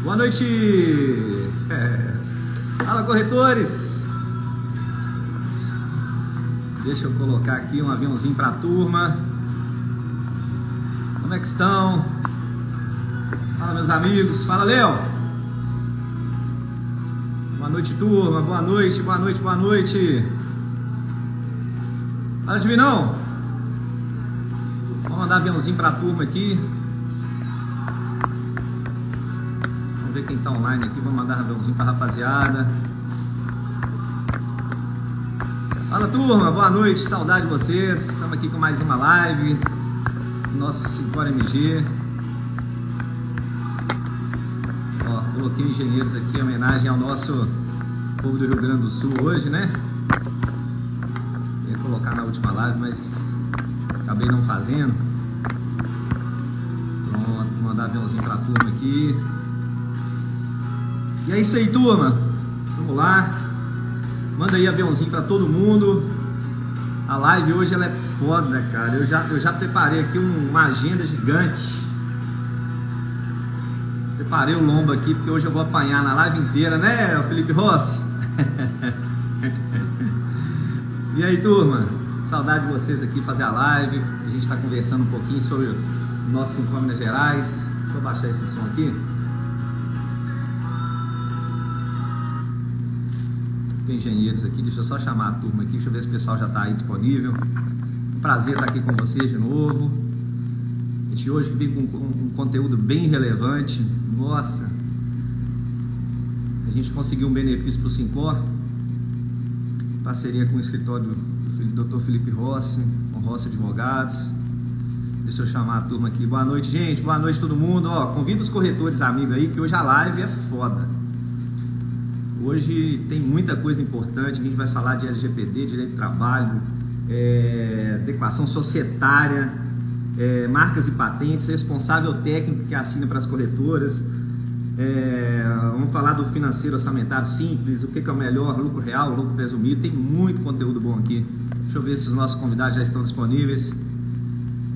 Boa noite! Fala, corretores! Deixa eu colocar aqui um aviãozinho para a turma. Como é que estão? Fala, meus amigos. Fala, Léo! Boa noite, turma. Boa noite, boa noite, boa noite. Fala, Divinão! Vamos mandar aviãozinho para a turma aqui. Vamos ver quem está online aqui. Vamos mandar aviãozinho para a rapaziada. Fala, turma, boa noite, saudade de vocês. Estamos aqui com mais uma live do nosso Sincor MG. Ó, coloquei engenheiros aqui em homenagem ao nosso povo do Rio Grande do Sul hoje, né? Ia colocar na última live, mas acabei não fazendo. Pronto, vou mandar aviãozinho para a turma aqui. E é isso aí, turma. Vamos lá. Manda aí aviãozinho para todo mundo. A live hoje ela é foda, cara. Eu já preparei aqui uma agenda gigante. Preparei o lombo aqui porque hoje eu vou apanhar na live inteira, né, Felipe Rossi? E aí, turma? Saudade de vocês aqui fazer a live. A gente está conversando um pouquinho sobre o nosso Sincor Minas Gerais. Deixa eu baixar esse som aqui. Engenheiros aqui, deixa eu só chamar a turma aqui, deixa eu ver se o pessoal já está aí disponível. Um prazer estar aqui com vocês de novo. A gente hoje vem com um conteúdo bem relevante. Nossa, a gente conseguiu um benefício para o Sincor, parceria com o escritório do Dr. Felipe Rossi, com Rossi Advogados. Deixa eu chamar a turma aqui. Boa noite, gente, boa noite todo mundo. Ó, convido os corretores amigos aí, que hoje a live é foda. Hoje tem muita coisa importante. A gente vai falar de LGPD, direito do trabalho, adequação societária, marcas e patentes, responsável técnico que assina para as corretoras. Vamos falar do financeiro orçamentário simples, o que é o melhor, lucro real, lucro presumido. Tem muito conteúdo bom aqui. Deixa eu ver se os nossos convidados já estão disponíveis.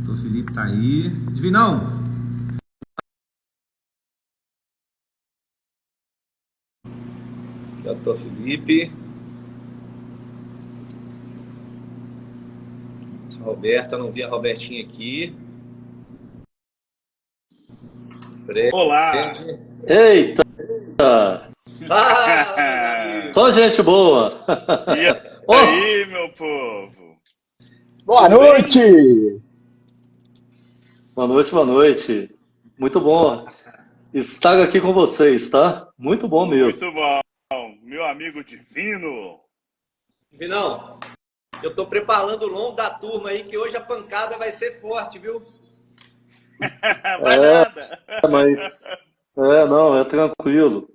O Felipe está aí. Divinão! Doutor Felipe. Roberta, não vi a Robertinha aqui. Fred. Olá! Eita! Só gente boa! E aí, meu povo? Boa noite! Boa noite, boa noite. Muito bom estar aqui com vocês, tá? Muito bom mesmo. Muito bom, meu amigo Divino. Divinão, eu tô preparando o lombo da turma aí, que hoje a pancada vai ser forte, viu? Vai nada. Mas não, é tranquilo.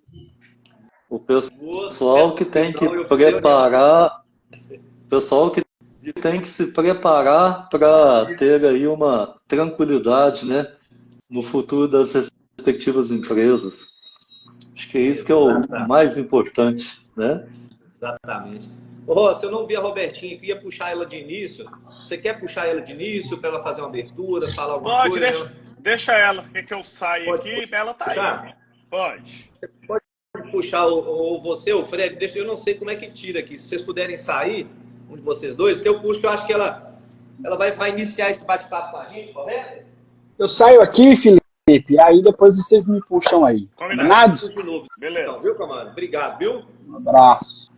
O pessoal que tem que preparar, o pessoal que tem que se preparar para ter aí uma tranquilidade, né, no futuro das respectivas empresas. Acho que é isso que é o mais importante, né? Exatamente. Ô, Rossi, eu não vi a Robertinha, eu ia puxar ela de início. Você quer puxar ela de início para ela fazer uma abertura, falar alguma coisa? Pode, deixa ela, quer que eu saia aqui, ela tá puxar? aí. Pode. Você pode puxar, ou você, ou o Fred, deixa, eu não sei como é que tira aqui. Se vocês puderem sair, um de vocês dois, que eu puxo, que eu acho que ela vai iniciar esse bate-papo com a gente, correto? Eu saio aqui, Felipe, aí depois vocês me puxam aí. Combinado? De novo. Beleza. Então, viu, comando? Obrigado, viu? Um abraço.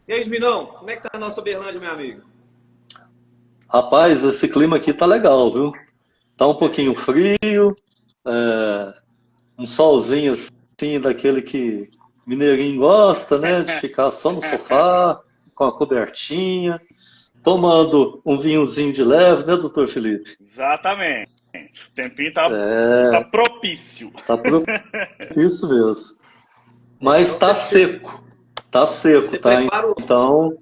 E aí, Divinão, como é que tá a nossa Uberlândia, meu amigo? Rapaz, esse clima aqui tá legal, viu? Tá um pouquinho frio, um solzinho assim, daquele que mineirinho gosta, né? De ficar só no sofá, com a cobertinha, tomando um vinhozinho de leve, né, doutor Felipe? Exatamente. O tempinho tá propício. Tá propício mesmo. Mas tá seco. Tá seco, tá? Então,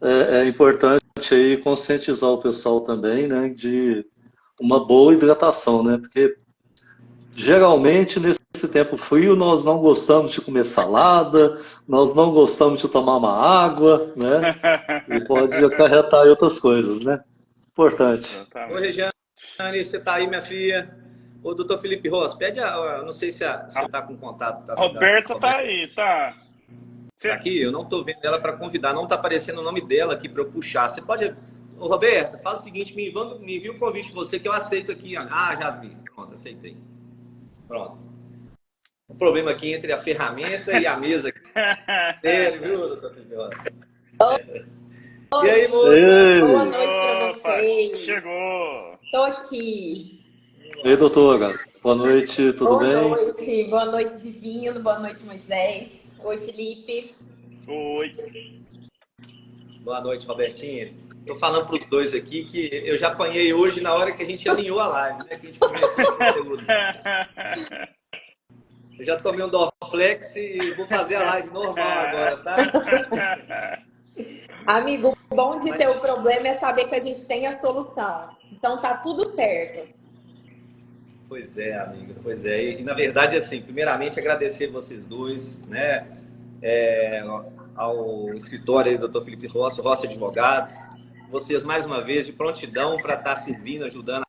é importante aí conscientizar o pessoal também, né, de uma boa hidratação, né? Porque geralmente nesse tempo frio nós não gostamos de comer salada, nós não gostamos de tomar uma água, né? E pode acarretar aí outras coisas, né? Importante. Oi, Regiane, você tá aí, minha filha? Ô, doutor Felipe Rossi, pede não sei se você está com contato. A Roberta tá aí, tá. Tá aqui, eu não estou vendo ela para convidar, não está aparecendo o nome dela aqui para eu puxar. Você pode... Ô, Roberta, faz o seguinte, me envia um convite de você que eu aceito aqui. Ah, já vi. Pronto, aceitei. Pronto. O problema aqui entre a ferramenta e a mesa. Sério, viu, doutor Felipe Rossi? Oi, E aí, moço? boa noite para vocês. Chegou. Tô aqui. Ei, doutora. Boa noite, tudo bem? Boa noite, Divino. Boa noite, Moisés. Oi, Felipe. Oi. Boa noite, Robertinho. Tô falando para os dois aqui que eu já apanhei hoje na hora que a gente alinhou a live, né? Que a gente começou o conteúdo. Eu já tomei um Dorflex e vou fazer a live normal agora, tá? Amigo, o bom de ter o problema é saber que a gente tem a solução. Então tá tudo certo. Pois é, amiga, pois é. E na verdade, assim, primeiramente agradecer vocês dois, né? Ao escritório do Dr. Felipe Rossi, Rossi Advogados, vocês mais uma vez de prontidão para estar servindo, ajudando.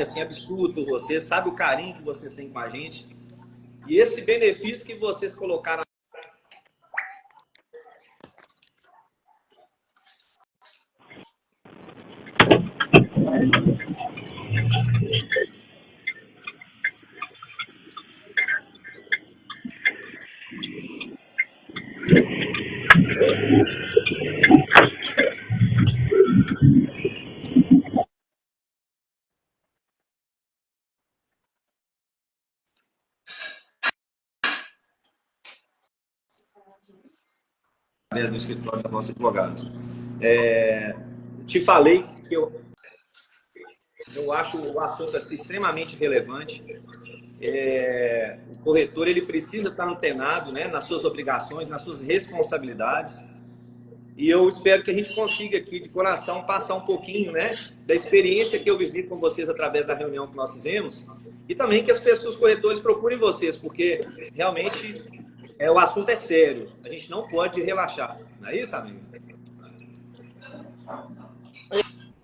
Assim, absurdo por vocês, sabe o carinho que vocês têm com a gente e esse benefício que vocês colocaram. Do escritório da Rossi Advogados. Te falei que eu acho o assunto assim, extremamente relevante. O corretor ele precisa estar antenado, né, nas suas obrigações, nas suas responsabilidades. E eu espero que a gente consiga aqui, de coração, passar um pouquinho, né, da experiência que eu vivi com vocês através da reunião que nós fizemos. E também que as pessoas, corretores, procurem vocês, porque realmente o assunto é sério. A gente não pode relaxar. Não é isso, amigo?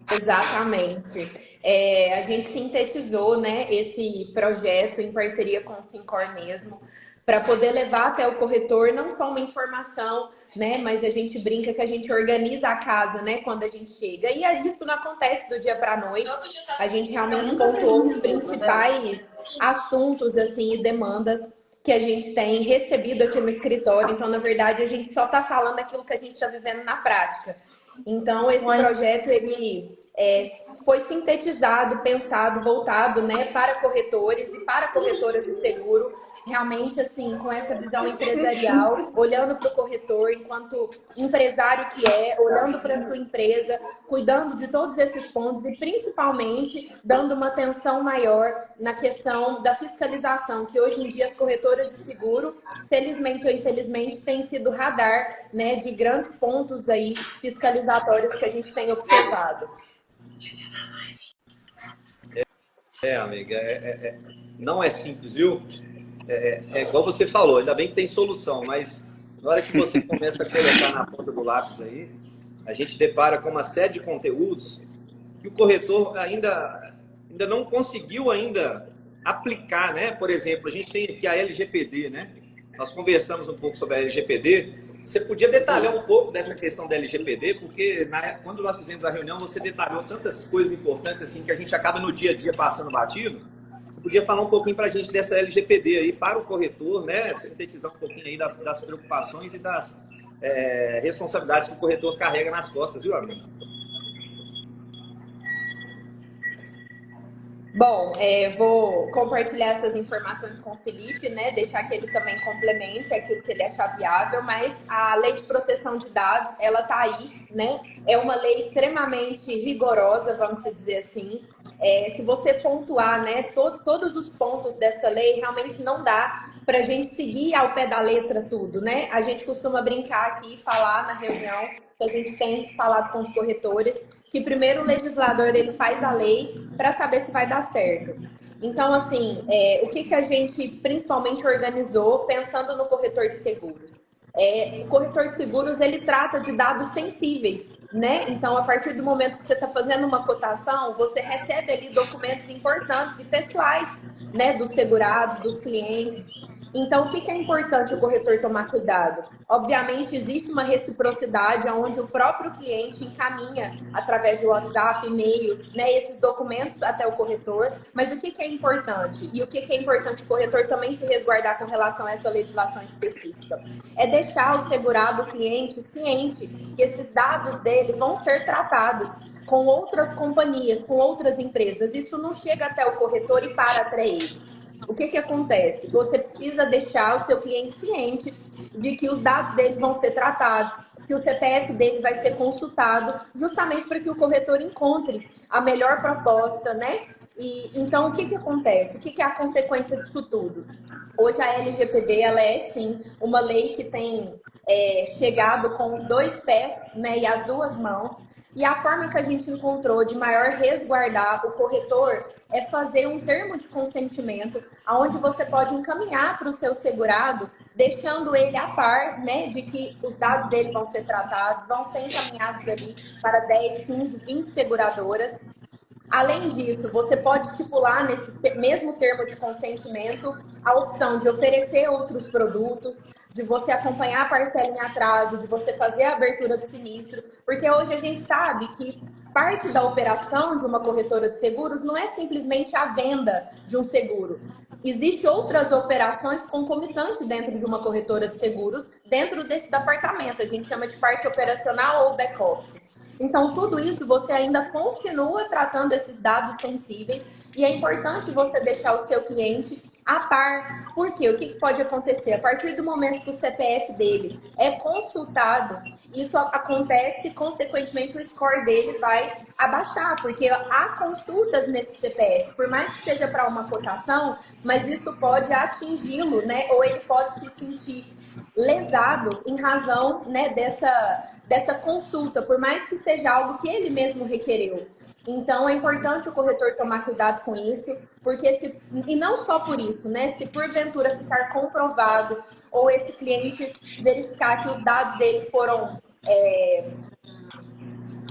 Exatamente. A gente sintetizou, né, esse projeto em parceria com o Sincor mesmo, para poder levar até o corretor não só uma informação, né, mas a gente brinca que a gente organiza a casa, né, quando a gente chega. E isso não acontece do dia para a noite. A gente realmente pontuou os principais assuntos assim, e demandas que a gente tem recebido aqui no escritório. Então, na verdade, a gente só está falando aquilo que a gente está vivendo na prática. Então, esse projeto, ele foi sintetizado, pensado, voltado, né, para corretores e para corretoras de seguro, realmente, assim, com essa visão empresarial, olhando para o corretor enquanto empresário que olhando para a sua empresa, cuidando de todos esses pontos e, principalmente, dando uma atenção maior na questão da fiscalização, que hoje em dia as corretoras de seguro, felizmente ou infelizmente, têm sido radar, né, de grandes pontos aí fiscalizatórios que a gente tem observado. Amiga, não é simples, viu? Igual você falou, ainda bem que tem solução, mas na hora que você começa a colocar na ponta do lápis aí, a gente depara com uma série de conteúdos que o corretor ainda não conseguiu ainda aplicar, né? Por exemplo, a gente tem aqui a LGPD, né? Nós conversamos um pouco sobre a LGPD. Você podia detalhar um pouco dessa questão da LGPD, porque quando nós fizemos a reunião, você detalhou tantas coisas importantes assim que a gente acaba no dia a dia passando batido. Você podia falar um pouquinho para a gente dessa LGPD aí para o corretor, né? Sintetizar um pouquinho aí das preocupações e das responsabilidades que o corretor carrega nas costas, viu, amigo? Bom, vou compartilhar essas informações com o Felipe, né? Deixar que ele também complemente aquilo que ele achar viável, mas a Lei de Proteção de Dados, ela tá aí, né? É uma lei extremamente rigorosa, vamos dizer assim. Se você pontuar, né, todos os pontos dessa lei, realmente não dá para a gente seguir ao pé da letra tudo, né? A gente costuma brincar aqui e falar na reunião que a gente tem falado com os corretores, que primeiro o legislador ele faz a lei para saber se vai dar certo. Então, assim, o que a gente principalmente organizou pensando no corretor de seguros? O corretor de seguros, ele trata de dados sensíveis, né? Então, a partir do momento que você está fazendo uma cotação, você recebe ali documentos importantes e pessoais, né? Dos segurados, dos clientes. Então, o que é importante o corretor tomar cuidado? Obviamente, existe uma reciprocidade onde o próprio cliente encaminha, através de WhatsApp, e-mail, né, esses documentos até o corretor. Mas o que é importante? E o que é importante o corretor também se resguardar com relação a essa legislação específica? É deixar o segurado, o cliente, ciente que esses dados dele vão ser tratados com outras companhias, com outras empresas. Isso não chega até o corretor e para até ele. O que acontece? Você precisa deixar o seu cliente ciente de que os dados dele vão ser tratados, que o CPF dele vai ser consultado, justamente para que o corretor encontre a melhor proposta, né? E então, o que acontece? O que é a consequência disso tudo? Hoje a LGPD, ela é sim uma lei que tem chegado com os dois pés, né, e as duas mãos. E a forma que a gente encontrou de maior resguardar o corretor é fazer um termo de consentimento, onde você pode encaminhar para o seu segurado, deixando ele a par, né, de que os dados dele vão ser tratados, vão ser encaminhados ali para 10, 15, 20 seguradoras. Além disso, você pode estipular nesse mesmo termo de consentimento a opção de oferecer outros produtos, de você acompanhar a parcela em atraso, de você fazer a abertura do sinistro, porque hoje a gente sabe que parte da operação de uma corretora de seguros não é simplesmente a venda de um seguro. Existem outras operações concomitantes dentro de uma corretora de seguros, dentro desse departamento. A gente chama de parte operacional ou back-office. Então, tudo isso você ainda continua tratando esses dados sensíveis e é importante você deixar o seu cliente a par. Por quê? O que pode acontecer? A partir do momento que o CPF dele é consultado, isso acontece, consequentemente, o score dele vai abaixar, porque há consultas nesse CPF, por mais que seja para uma cotação, mas isso pode atingi-lo, né? Ou ele pode se sentir lesado em razão, né, dessa consulta, por mais que seja algo que ele mesmo requereu. Então, é importante o corretor tomar cuidado com isso, porque e não só por isso, né? Se porventura ficar comprovado ou esse cliente verificar que os dados dele foram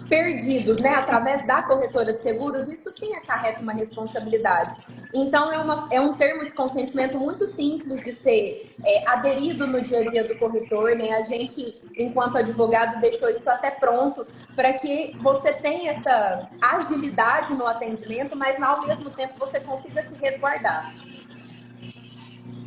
perdidos, né, através da corretora de seguros, isso sim acarreta uma responsabilidade. Então, é um termo de consentimento muito simples de ser aderido no dia a dia do corretor, né? A gente, enquanto advogado, deixou isso até pronto para que você tenha essa agilidade no atendimento, mas ao mesmo tempo você consiga se resguardar.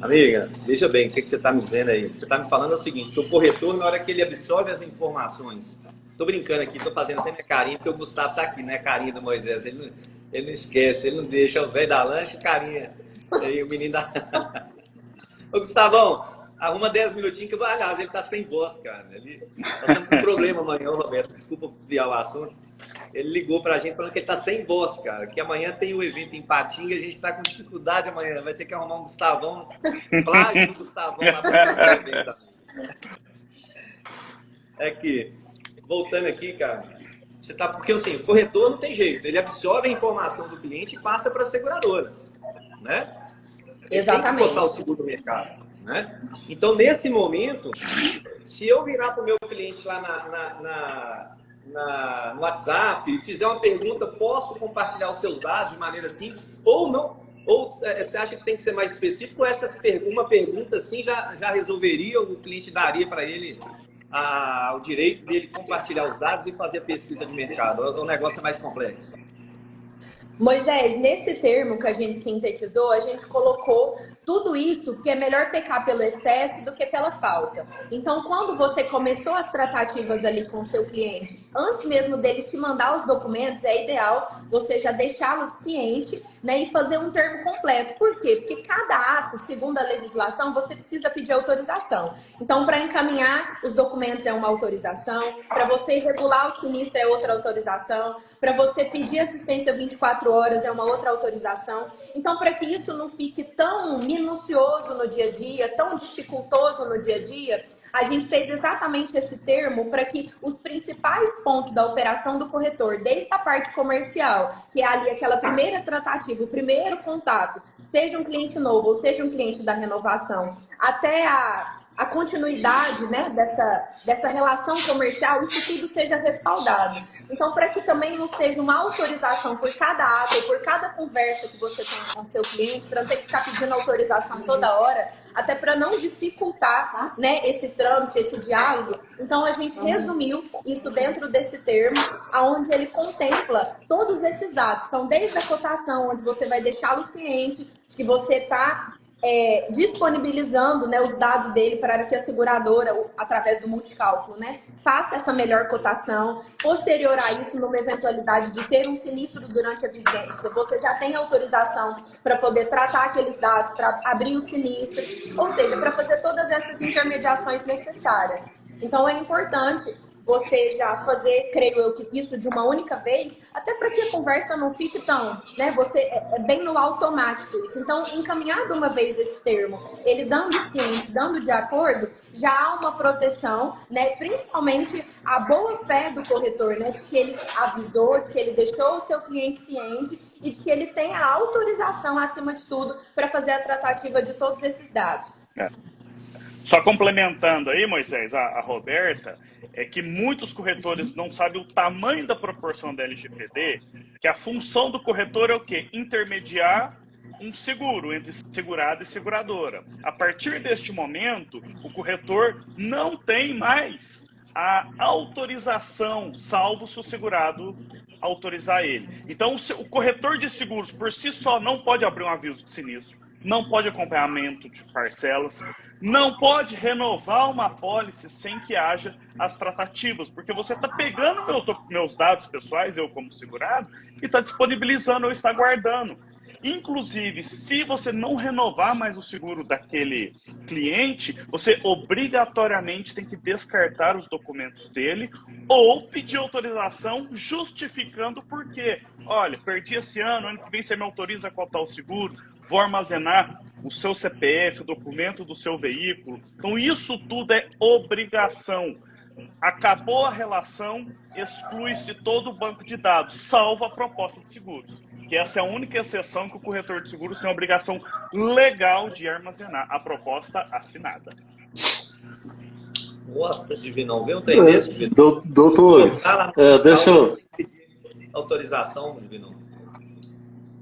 Amiga, veja bem, o que você está me dizendo aí? Você está me falando o seguinte, que o corretor, na hora que ele absorve as informações, tô brincando aqui, tô fazendo até minha carinha, porque o Gustavo tá aqui, né? Carinha do Moisés, ele não esquece, ele não deixa o velho da lanche, carinha. Aí o menino da... Ô, Gustavão, arruma 10 minutinhos que eu vou... Aliás, ele tá sem voz, cara. Nós estamos com um problema amanhã, Roberto, desculpa desviar o assunto. Ele ligou pra gente falando que ele tá sem voz, cara. Que amanhã tem o evento em Patinga, a gente tá com dificuldade amanhã. Vai ter que arrumar um Gustavão, plágio do Gustavão lá pra fazer o evento. É que, voltando aqui, cara, você tá... Porque assim, o corretor não tem jeito. Ele absorve a informação do cliente e passa para as seguradoras, né? Ele Exatamente. tem que botar o seguro no mercado, né? Então, nesse momento, se eu virar para o meu cliente lá no WhatsApp e fizer uma pergunta, posso compartilhar os seus dados de maneira simples ou não? Ou você acha que tem que ser mais específico? Ou uma pergunta assim já resolveria, o cliente daria para ele o direito dele compartilhar os dados e fazer a pesquisa de mercado? O negócio é mais complexo. Moisés, nesse termo que a gente sintetizou, a gente colocou tudo isso, porque é melhor pecar pelo excesso do que pela falta. Então, quando você começou as tratativas ali com o seu cliente, antes mesmo dele te mandar os documentos, é ideal você já deixá-lo ciente, né, e fazer um termo completo. Por quê? Porque cada ato, segundo a legislação, você precisa pedir autorização. Então, para encaminhar os documentos é uma autorização, para você regular o sinistro é outra autorização, para você pedir assistência 24 horas é uma outra autorização. Então, para que isso não fique tão minucioso no dia a dia, tão dificultoso no dia a dia, a gente fez exatamente esse termo para que os principais pontos da operação do corretor, desde a parte comercial, que é ali aquela primeira tratativa, o primeiro contato, seja um cliente novo ou seja um cliente da renovação, até a continuidade, né, dessa relação comercial, isso tudo seja respaldado. Então, para que também não seja uma autorização por cada ato ou por cada conversa que você tem com o seu cliente, para não ter que ficar pedindo autorização toda hora, até para não dificultar, né, esse trâmite, esse diálogo. Então, a gente resumiu isso dentro desse termo, onde ele contempla todos esses dados. Então, desde a cotação, onde você vai deixá-lo ciente que você está disponibilizando, né, os dados dele para que a seguradora, através do multicálculo, né, faça essa melhor cotação. Posterior a isso, numa eventualidade de ter um sinistro durante a vigência, você já tem autorização para poder tratar aqueles dados, para abrir o sinistro, ou seja, para fazer todas essas intermediações necessárias. Então, é importante você já fazer, creio eu, que isso de uma única vez, até para que a conversa não fique tão, né, você é bem no automático isso. Então, encaminhado uma vez esse termo, ele dando ciente, dando de acordo, já há uma proteção, né, principalmente a boa fé do corretor, né, de que ele avisou, de que ele deixou o seu cliente ciente e de que ele tem a autorização, acima de tudo, para fazer a tratativa de todos esses dados. Só complementando aí, Moisés, a Roberta, é que muitos corretores não sabem o tamanho da proporção da LGPD, que a função do corretor é o quê? Intermediar um seguro entre segurado e seguradora. A partir deste momento, o corretor não tem mais a autorização, salvo se o segurado autorizar ele. Então, o corretor de seguros, por si só, não pode abrir um aviso de sinistro, não pode acompanhamento de parcelas, não pode renovar uma pólice sem que haja as tratativas, porque você está pegando meus dados pessoais, eu como segurado, e está disponibilizando ou está guardando. Inclusive, se você não renovar mais o seguro daquele cliente, você obrigatoriamente tem que descartar os documentos dele ou pedir autorização justificando por quê. Olha, perdi esse ano que vem você me autoriza a cotar o seguro, vou armazenar o seu CPF, o documento do seu veículo. Então, isso tudo é obrigação. Acabou a relação, exclui-se todo o banco de dados, salvo a proposta de seguros. Que essa é a única exceção que o corretor de seguros tem a obrigação legal de armazenar a proposta assinada. Nossa, Divinão, vê um trem desse, Divinão. Doutores, deixa eu... Autorização, Divinão.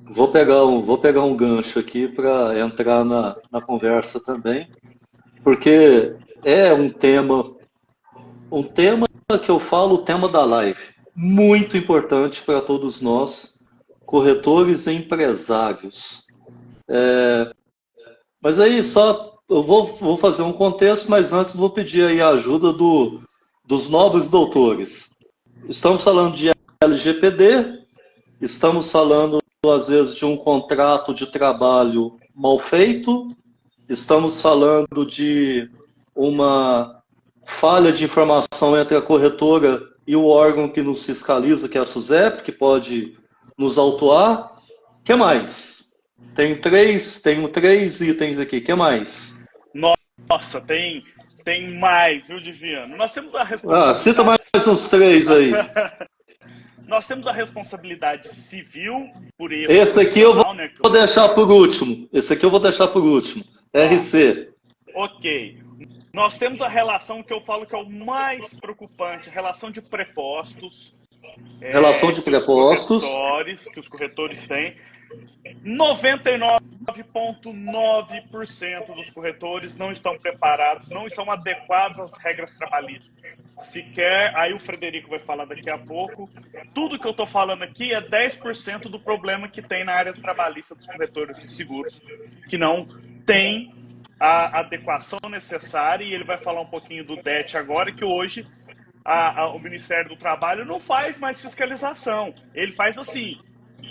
Vou pegar um gancho aqui para entrar na conversa também, porque é um tema que eu falo, o tema da live, muito importante para todos nós, corretores e empresários. Mas aí só eu vou fazer um contexto, mas antes vou pedir aí a ajuda dos nobres doutores. Estamos falando de LGPD, estamos falando às vezes de um contrato de trabalho mal feito, estamos falando de uma falha de informação entre a corretora e o órgão que nos fiscaliza, que é a SUSEP, que pode nos autuar. O que mais? Tenho três itens aqui. O que mais? Nossa, tem mais, viu, Diviano? Nós temos a responsabilidade... cita mais uns 3 aí. Nós temos a responsabilidade civil por erro. Esse aqui eu vou deixar por último. RC. Ok. Nós temos a relação que eu falo que é o mais preocupante, a relação de prepostos. Relação de prepostos. Que os corretores têm. 99,9% dos corretores não estão preparados, não estão adequados às regras trabalhistas. Sequer, aí o Frederico vai falar daqui a pouco, tudo que eu estou falando aqui é 10% do problema que tem na área trabalhista dos corretores de seguros, que não tem a adequação necessária, e ele vai falar um pouquinho do DET agora, que hoje o Ministério do Trabalho não faz mais fiscalização. Ele faz assim: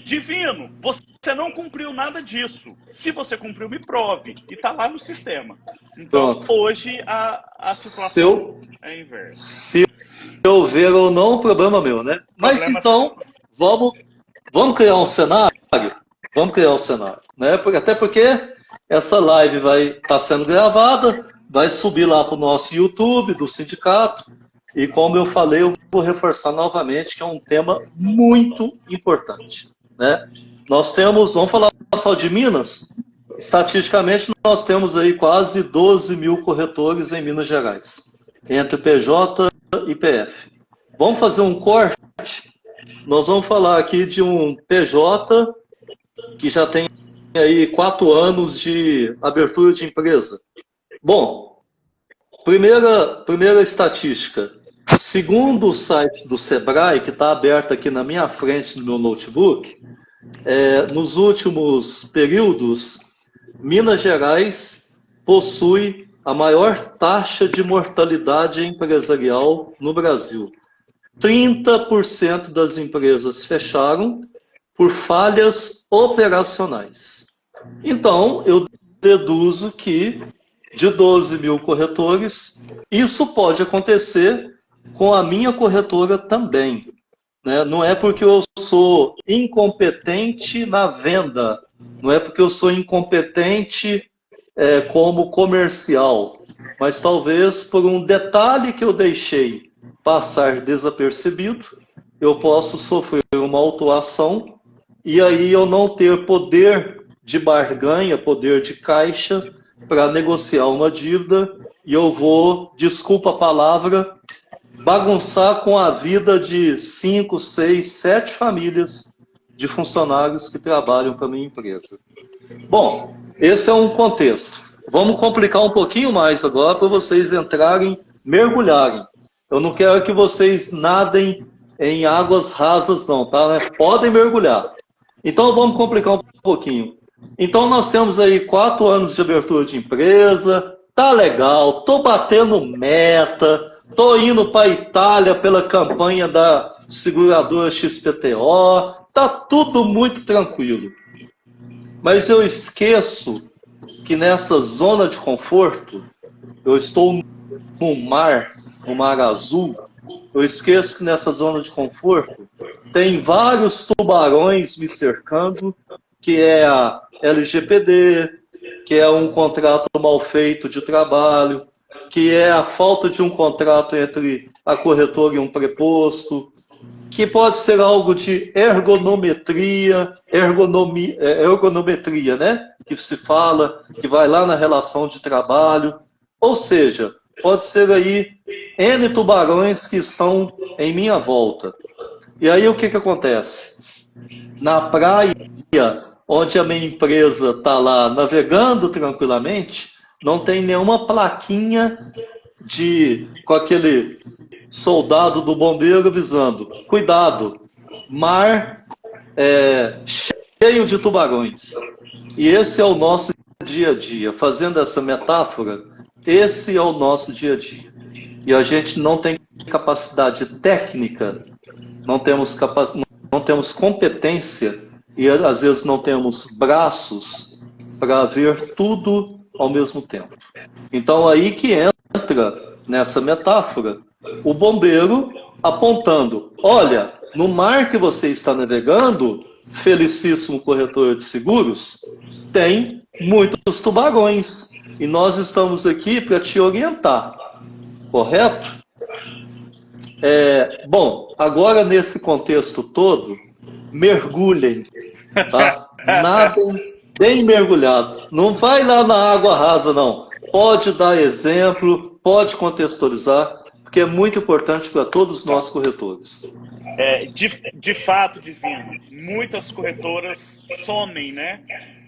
Divino, você não cumpriu nada disso. Se você cumpriu, me prove. E está lá no sistema. Então, hoje, a situação é inversa. Se eu ver ou não, o problema é meu, né? Mas então, vamos criar um cenário? Vamos criar um cenário, né? Até porque essa live vai estar sendo gravada, vai subir lá para o nosso YouTube do sindicato. E como eu falei, eu vou reforçar novamente que é um tema muito importante, né? Nós temos, vamos falar só de Minas, estatisticamente, nós temos aí quase 12 mil corretores em Minas Gerais, entre PJ e PF. Vamos fazer um corte? Nós vamos falar aqui de um PJ que já tem aí 4 anos de abertura de empresa. Bom, primeira estatística. Segundo o site do Sebrae, que está aberto aqui na minha frente no meu notebook, nos últimos períodos, Minas Gerais possui a maior taxa de mortalidade empresarial no Brasil. 30% das empresas fecharam por falhas operacionais. Então, eu deduzo que de 12 mil corretores, isso pode acontecer com a minha corretora também. Né? Não é porque eu sou incompetente na venda, não é porque eu sou incompetente como comercial, mas talvez por um detalhe que eu deixei passar desapercebido, eu posso sofrer uma autuação e aí eu não ter poder de barganha, poder de caixa para negociar uma dívida e eu vou, desculpa a palavra, bagunçar com a vida de 5, 6, 7 famílias de funcionários que trabalham para a minha empresa. Bom, esse é um contexto. Vamos complicar um pouquinho mais agora para vocês entrarem, mergulharem. Eu não quero que vocês nadem em águas rasas não, tá? Né? Podem mergulhar. Então vamos complicar um pouquinho. Então nós temos aí 4 anos de abertura de empresa, tá legal, tô batendo meta, tô indo para a Itália pela campanha da seguradora XPTO, tá tudo muito tranquilo. Mas eu esqueço que nessa zona de conforto, eu estou no mar azul, eu esqueço que nessa zona de conforto tem vários tubarões me cercando, que é a LGPD, que é um contrato mal feito de trabalho, que é a falta de um contrato entre a corretora e um preposto, que pode ser algo de ergonometria, né? Que se fala, que vai lá na relação de trabalho. Ou seja, pode ser aí N tubarões que estão em minha volta. E aí o que acontece? Na praia, onde a minha empresa está lá navegando tranquilamente, não tem nenhuma plaquinha com aquele soldado do bombeiro avisando: cuidado, mar cheio de tubarões. E esse é o nosso dia a dia. Fazendo essa metáfora, esse é o nosso dia a dia. E a gente não tem capacidade técnica, não temos competência e às vezes não temos braços para ver tudo ao mesmo tempo. Então aí que entra nessa metáfora o bombeiro apontando: olha, no mar que você está navegando, felicíssimo corretor de seguros, tem muitos tubarões e nós estamos aqui para te orientar, correto? Bom, agora nesse contexto todo, mergulhem, tá? Nadem bem mergulhado. Não vai lá na água rasa, não. Pode dar exemplo, pode contextualizar, porque é muito importante para todos nós corretores. De fato, Divino, muitas corretoras somem, né?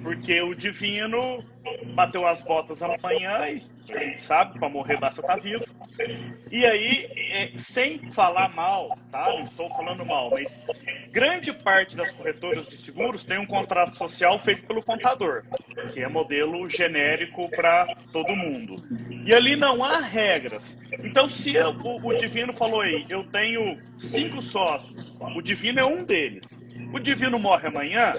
Porque o Divino bateu as botas amanhã e a gente sabe, para morrer basta estar vivo. E aí, sem falar mal, tá? Não estou falando mal, mas grande parte das corretoras de seguros tem um contrato social feito pelo contador, que é modelo genérico para todo mundo. E ali não há regras. Então, se o Divino falou aí, eu tenho 5 sócios, o Divino é um deles. O Divino morre amanhã,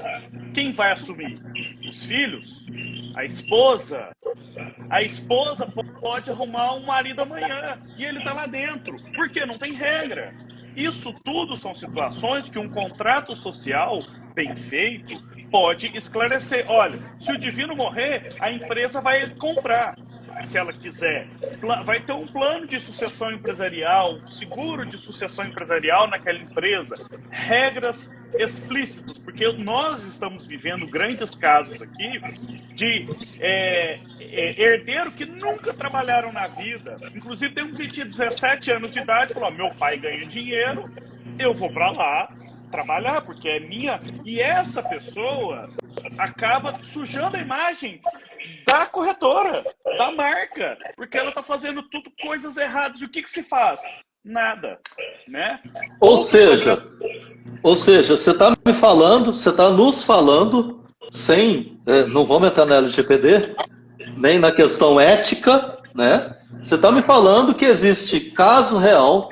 quem vai assumir? Os filhos? A esposa? A esposa pode arrumar um marido amanhã e ele está lá dentro. Por quê? Não tem regra. Isso tudo são situações que um contrato social bem feito pode esclarecer. Olha, se o Divino morrer, a empresa vai comprar. se ela quiser. Vai ter um plano de sucessão empresarial, seguro de sucessão empresarial naquela empresa, regras explícitas, porque nós estamos vivendo grandes casos aqui de herdeiro que nunca trabalharam na vida. Inclusive tem um que tinha 17 anos de idade e falou: meu pai ganha dinheiro, eu vou para lá trabalhar, porque é minha. E essa pessoa acaba sujando a imagem da corretora, da marca, porque ela está fazendo tudo coisas erradas. E o que se faz? Nada, né? Ou seja, você está me falando, você está nos falando, sem, não vamos entrar na LGPD, nem na questão ética, né? Você está me falando que existe caso real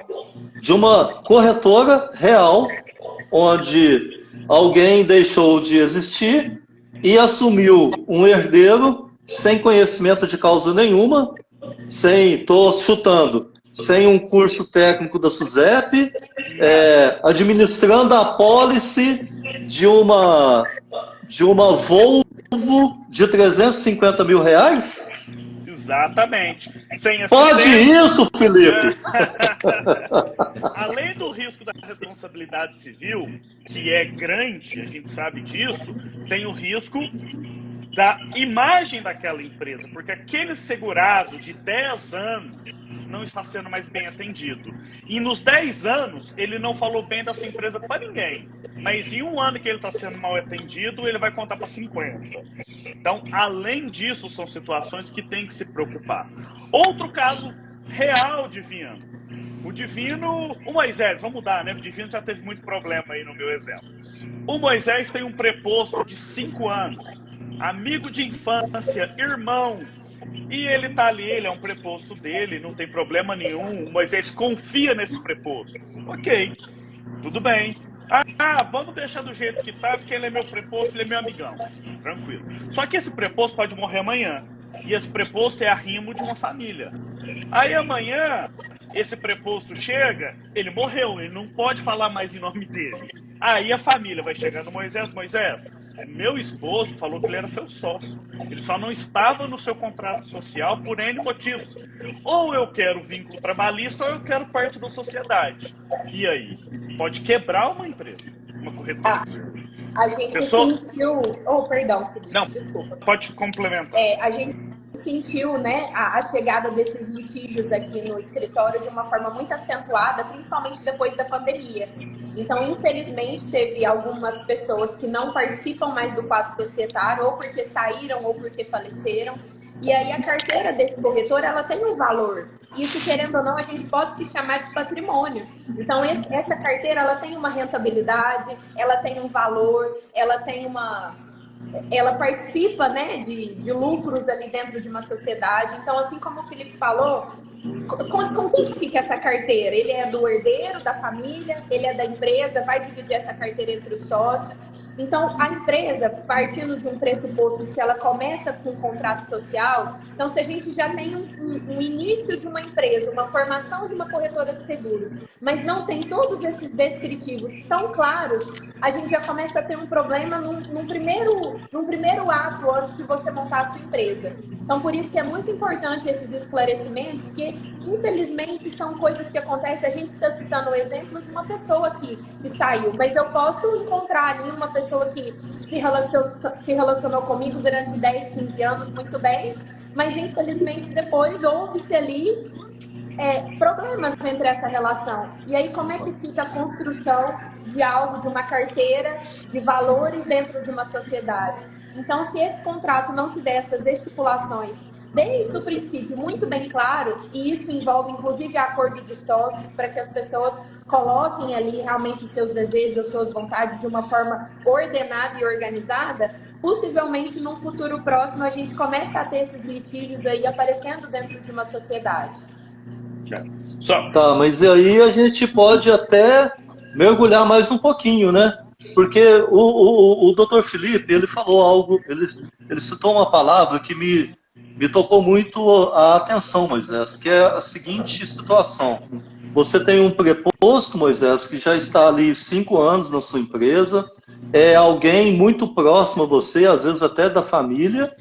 de uma corretora real, onde alguém deixou de existir e assumiu um herdeiro sem conhecimento de causa nenhuma, estou chutando, sem um curso técnico da SUSEP, administrando a apólice de uma Volvo de 350 mil reais? Exatamente. Sem Pode isso, Felipe! Além do risco da responsabilidade civil, que é grande, a gente sabe disso, tem o risco da imagem daquela empresa, porque aquele segurado de 10 anos não está sendo mais bem atendido. E nos 10 anos, ele não falou bem dessa empresa para ninguém. Mas em um ano que ele está sendo mal atendido, ele vai contar para 50. Então, além disso, são situações que tem que se preocupar. Outro caso real, Divino. O Divino, o Moisés, vamos mudar, né? O Divino já teve muito problema aí no meu exemplo. O Moisés tem um preposto de 5 anos. Amigo de infância, irmão, e ele tá ali, ele é um preposto dele, não tem problema nenhum, o Moisés confia nesse preposto. Ok, tudo bem. Vamos deixar do jeito que tá, porque ele é meu preposto, ele é meu amigão. Tranquilo. Só que esse preposto pode morrer amanhã, e esse preposto é arrimo de uma família. Aí amanhã, esse preposto chega, ele morreu, ele não pode falar mais em nome dele. Aí a família vai chegar no Moisés: Moisés, meu esposo falou que ele era seu sócio. Ele só não estava no seu contrato social por N motivos. Ou eu quero vínculo trabalhista ou eu quero parte da sociedade. E aí? Pode quebrar uma empresa, uma corretora de serviços. A gente sentiu... Oh, perdão, Felipe, não, desculpa. Pode complementar. A gente sentiu, né, a chegada desses litígios aqui no escritório de uma forma muito acentuada, principalmente depois da pandemia. Então, infelizmente, teve algumas pessoas que não participam mais do quadro societário, ou porque saíram ou porque faleceram. E aí a carteira desse corretor, ela tem um valor. Isso, querendo ou não, a gente pode se chamar de patrimônio. Então, essa carteira, ela tem uma rentabilidade, ela tem um valor, ela participa, né, de lucros ali dentro de uma sociedade. Então, assim como o Felipe falou, com quem fica essa carteira? Ele é do herdeiro, da família, ele é da empresa, vai dividir essa carteira entre os sócios. Então, a empresa, partindo de um pressuposto de que ela começa com um contrato social, então se a gente já tem um início de uma empresa, uma formação de uma corretora de seguros, mas não tem todos esses descritivos tão claros, a gente já começa a ter um problema num primeiro ato antes de você montar a sua empresa. Então, por isso que é muito importante esses esclarecimentos, porque, infelizmente, são coisas que acontecem. A gente está citando o exemplo de uma pessoa que saiu, mas eu posso encontrar ali uma pessoa que se relacionou comigo durante 10, 15 anos muito bem, mas, infelizmente, depois houve-se ali problemas entre essa relação. E aí, como é que fica a construção de algo, de uma carteira de valores dentro de uma sociedade? Então, se esse contrato não tiver essas estipulações desde o princípio muito bem claro, e isso envolve inclusive acordo de sócios, para que as pessoas coloquem ali realmente os seus desejos, as suas vontades de uma forma ordenada e organizada, possivelmente num futuro próximo a gente começa a ter esses litígios aí aparecendo dentro de uma sociedade. Tá, mas aí a gente pode até mergulhar mais um pouquinho, né? Porque o Dr. Felipe, ele falou algo, ele citou uma palavra que me tocou muito a atenção, Moisés, que é a seguinte situação. Você tem um preposto, Moisés, que já está ali 5 anos na sua empresa, é alguém muito próximo a você, às vezes até da família,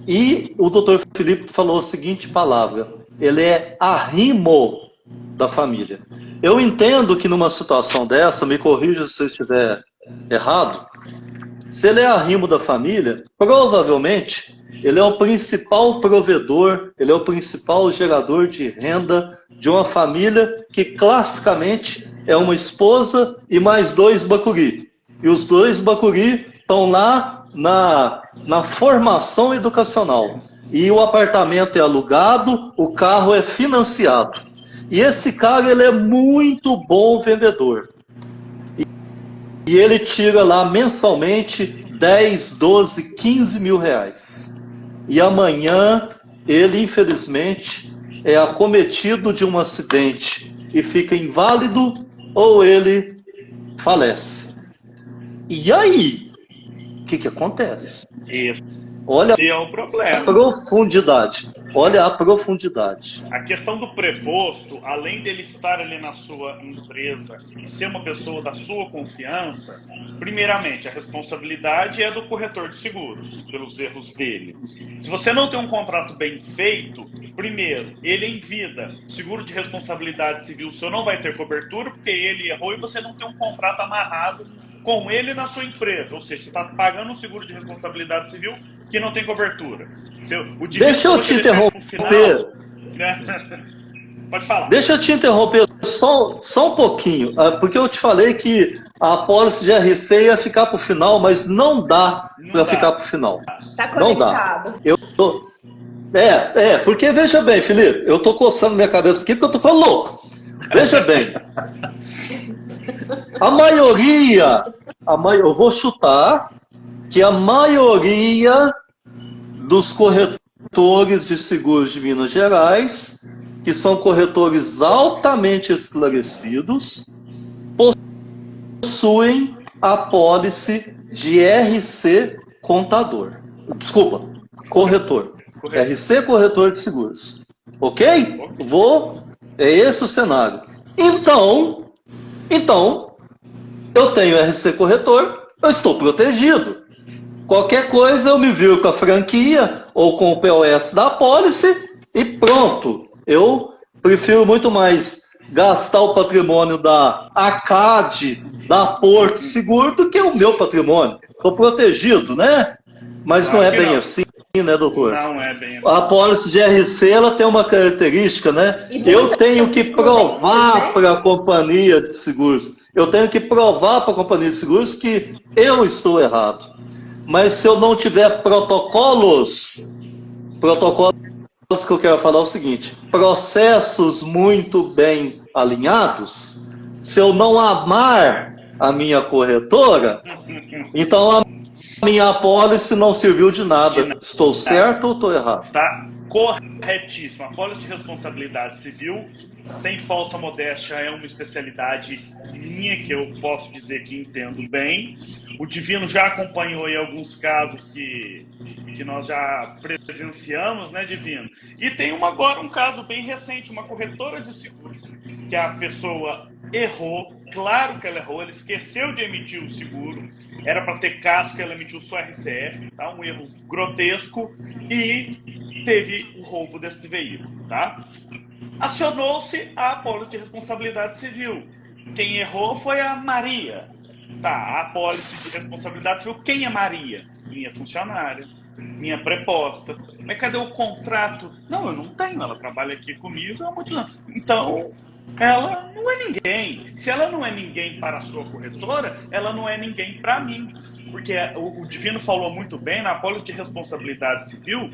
E o doutor Felipe falou a seguinte palavra: ele é arrimo da família. Eu entendo que numa situação dessa, me corrija se eu estiver errado, se ele é arrimo da família, provavelmente ele é o principal provedor, ele é o principal gerador de renda de uma família que classicamente é uma esposa e mais 2 bacuri. E os 2 bacuri estão lá na formação educacional. E o apartamento é alugado, o carro é financiado. E esse cara, ele é muito bom vendedor. E ele tira lá mensalmente 10, 12, 15 mil reais. E amanhã, ele infelizmente é acometido de um acidente e fica inválido, ou ele falece. E aí? O que acontece? Olha Esse é o problema. a profundidade. Olha a profundidade. A questão do preposto, além dele estar ali na sua empresa e ser uma pessoa da sua confiança, primeiramente, a responsabilidade é do corretor de seguros, pelos erros dele. Se você não tem um contrato bem feito, primeiro, ele em vida, seguro de responsabilidade civil, o senhor não vai ter cobertura porque ele errou e você não tem um contrato amarrado com ele na sua empresa. Ou seja, você está pagando um seguro de responsabilidade civil que não tem cobertura. Deixa eu te interromper. Pode falar. Deixa eu te interromper só um pouquinho, porque eu te falei que a apólice de RC ia ficar para o final, mas não dá para ficar para o final. Tá Não conectado. dá. Porque veja bem, Felipe, eu tô coçando minha cabeça aqui porque eu tô ficando louco. Veja bem. A maioria, eu vou chutar que a maioria dos corretores de seguros de Minas Gerais, que são corretores altamente esclarecidos, possuem apólice de RC contador. Desculpa, corretor. RC corretor de seguros. Ok? É esse o cenário. Então, eu tenho RC corretor, eu estou protegido. Qualquer coisa eu me viro com a franquia ou com o POS da apólice e pronto. Eu prefiro muito mais gastar o patrimônio da ACAD, da Porto Seguro, do que o meu patrimônio. Estou protegido, né? Mas Claro não é que bem não. assim, né, doutor? Não é bem assim. A apólice de RC, ela tem uma característica, né? E Eu muitas tenho que vezes prudentes, provar né? para a companhia de seguros. Eu tenho que provar para a companhia de seguros que eu estou errado. Mas se eu não tiver protocolos que eu quero falar é o seguinte: processos muito bem alinhados, se eu não amar a minha corretora, então a minha apólice não serviu de nada. Estou certo ou estou errado? Está corretíssimo. A apólice de responsabilidade civil, sem falsa modéstia, é uma especialidade minha que eu posso dizer que entendo bem. O Divino já acompanhou aí alguns casos que nós já presenciamos, né, Divino? E tem agora um caso bem recente, uma corretora de seguros, que a pessoa errou, claro que ela errou, ela esqueceu de emitir o seguro, era para ter caso que ela emitiu só RCF, tá? Um erro grotesco, e teve o roubo desse veículo, tá? Acionou-se a apólice de responsabilidade civil. Quem errou foi a Maria. Tá, a apólice de responsabilidade civil, quem é Maria? Minha funcionária, minha preposta. Mas cadê o contrato? Não, eu não tenho, ela trabalha aqui comigo há muitos anos. Então, ela não é ninguém. Se ela não é ninguém para a sua corretora, ela não é ninguém para mim. Porque o Divino falou muito bem, na apólice de responsabilidade civil,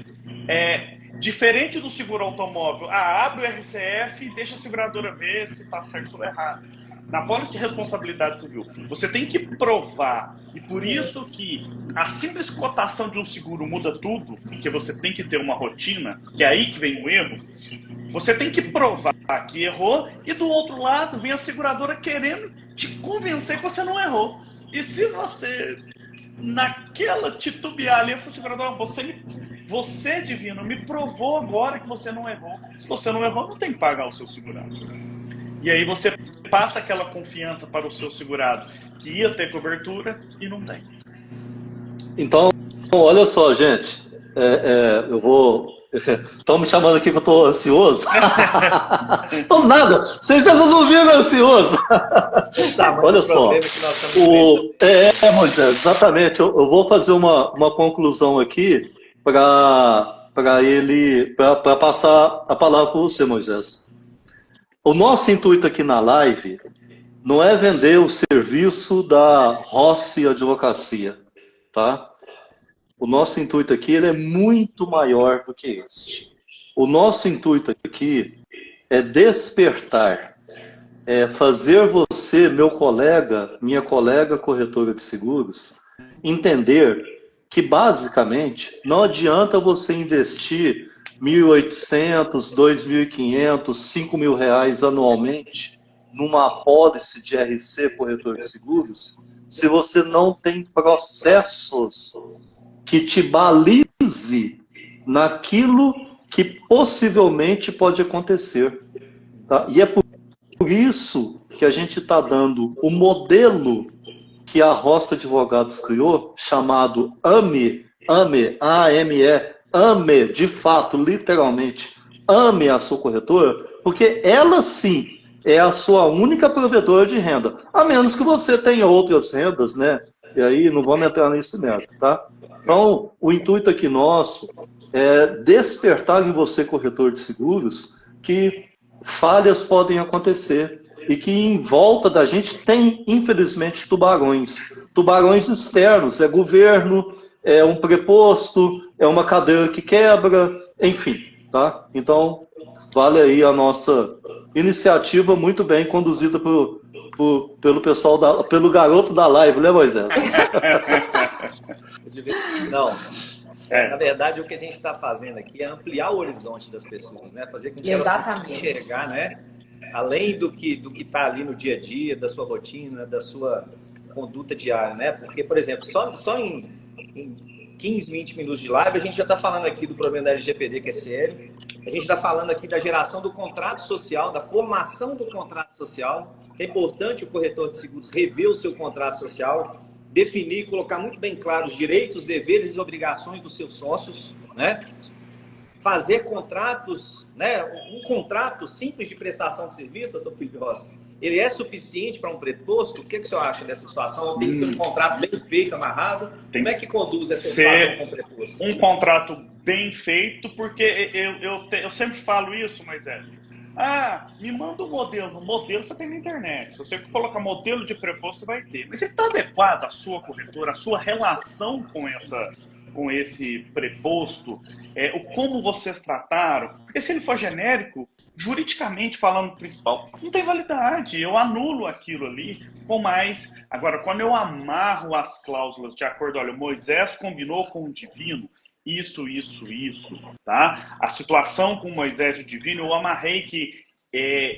diferente do seguro automóvel, abre o RCF e deixa a seguradora ver se está certo ou errado. Na apólice de responsabilidade civil, você tem que provar, e por isso que a simples cotação de um seguro muda tudo, porque você tem que ter uma rotina, que é aí que vem o erro. Você tem que provar que errou, e do outro lado vem a seguradora querendo te convencer que você não errou. E se você, naquela titubear ali, a seguradora, você, Divino, me provou agora que você não errou. Se você não errou, não tem que pagar o seu segurado. E aí você passa aquela confiança para o seu segurado, que ia ter cobertura e não tem. Então, olha só, gente. eu vou... Estão me chamando aqui que eu estou ansioso? Não, nada, vocês não viram ansioso. Olha só, Moisés, exatamente, eu vou fazer uma conclusão aqui para passar a palavra para você, Moisés. O nosso intuito aqui na live não é vender o serviço da Rossi Advocacia, tá? O nosso intuito aqui ele é muito maior do que este. O nosso intuito aqui é despertar, é fazer você, meu colega, minha colega corretora de seguros, entender que basicamente não adianta você investir R$ 1.800, R$ 2.500, R$ 5.000 anualmente numa apólice de RC corretor de seguros, se você não tem processos que te balize naquilo que possivelmente pode acontecer. Tá? E é por isso que a gente está dando o modelo que a Rossi Advogados criou, chamado AME, A-M-E, AME, de fato, literalmente, ame a sua corretora, porque ela sim é a sua única provedora de renda, a menos que você tenha outras rendas, né? E aí não vamos entrar nesse mérito, tá? Então, o intuito aqui nosso é despertar em você, corretor de seguros, que falhas podem acontecer e que em volta da gente tem, infelizmente, tubarões externos, é governo, é um preposto, é uma cadeira que quebra, enfim, tá? Então, vale aí a nossa iniciativa muito bem conduzida pelo pessoal, pelo garoto da live, né, Moisés? Não. Na verdade, o que a gente está fazendo aqui é ampliar o horizonte das pessoas, né? Fazer com que elas possam enxergar, né? Além do que está ali no dia a dia, da sua rotina, da sua conduta diária, né? Porque, por exemplo, só em 15, 20 minutos de live, a gente já está falando aqui do problema da LGPD, que é sério. A gente está falando aqui da geração do contrato social, da formação do contrato social, que é importante o corretor de seguros rever o seu contrato social, definir, colocar muito bem claro os direitos, deveres e obrigações dos seus sócios, né? Fazer contratos, né? Um contrato simples de prestação de serviço, doutor Felipe Rossi, ele é suficiente para um preposto? O que o senhor acha dessa situação? Tem que ser um contrato bem feito, amarrado? Como é que conduz essa situação com o preposto? Um contrato bem feito, porque eu sempre falo isso, Moisés. Me manda um modelo. No modelo você tem na internet. Se você colocar modelo de preposto, vai ter. Mas ele está adequado à sua corretora, à sua relação com esse preposto, como vocês trataram. Porque se ele for genérico, juridicamente falando principal, não tem validade. Eu anulo aquilo ali com mais. Agora, quando eu amarro as cláusulas de acordo, olha, Moisés combinou com o divino, isso, tá? A situação com Moisés e o divino, eu amarrei que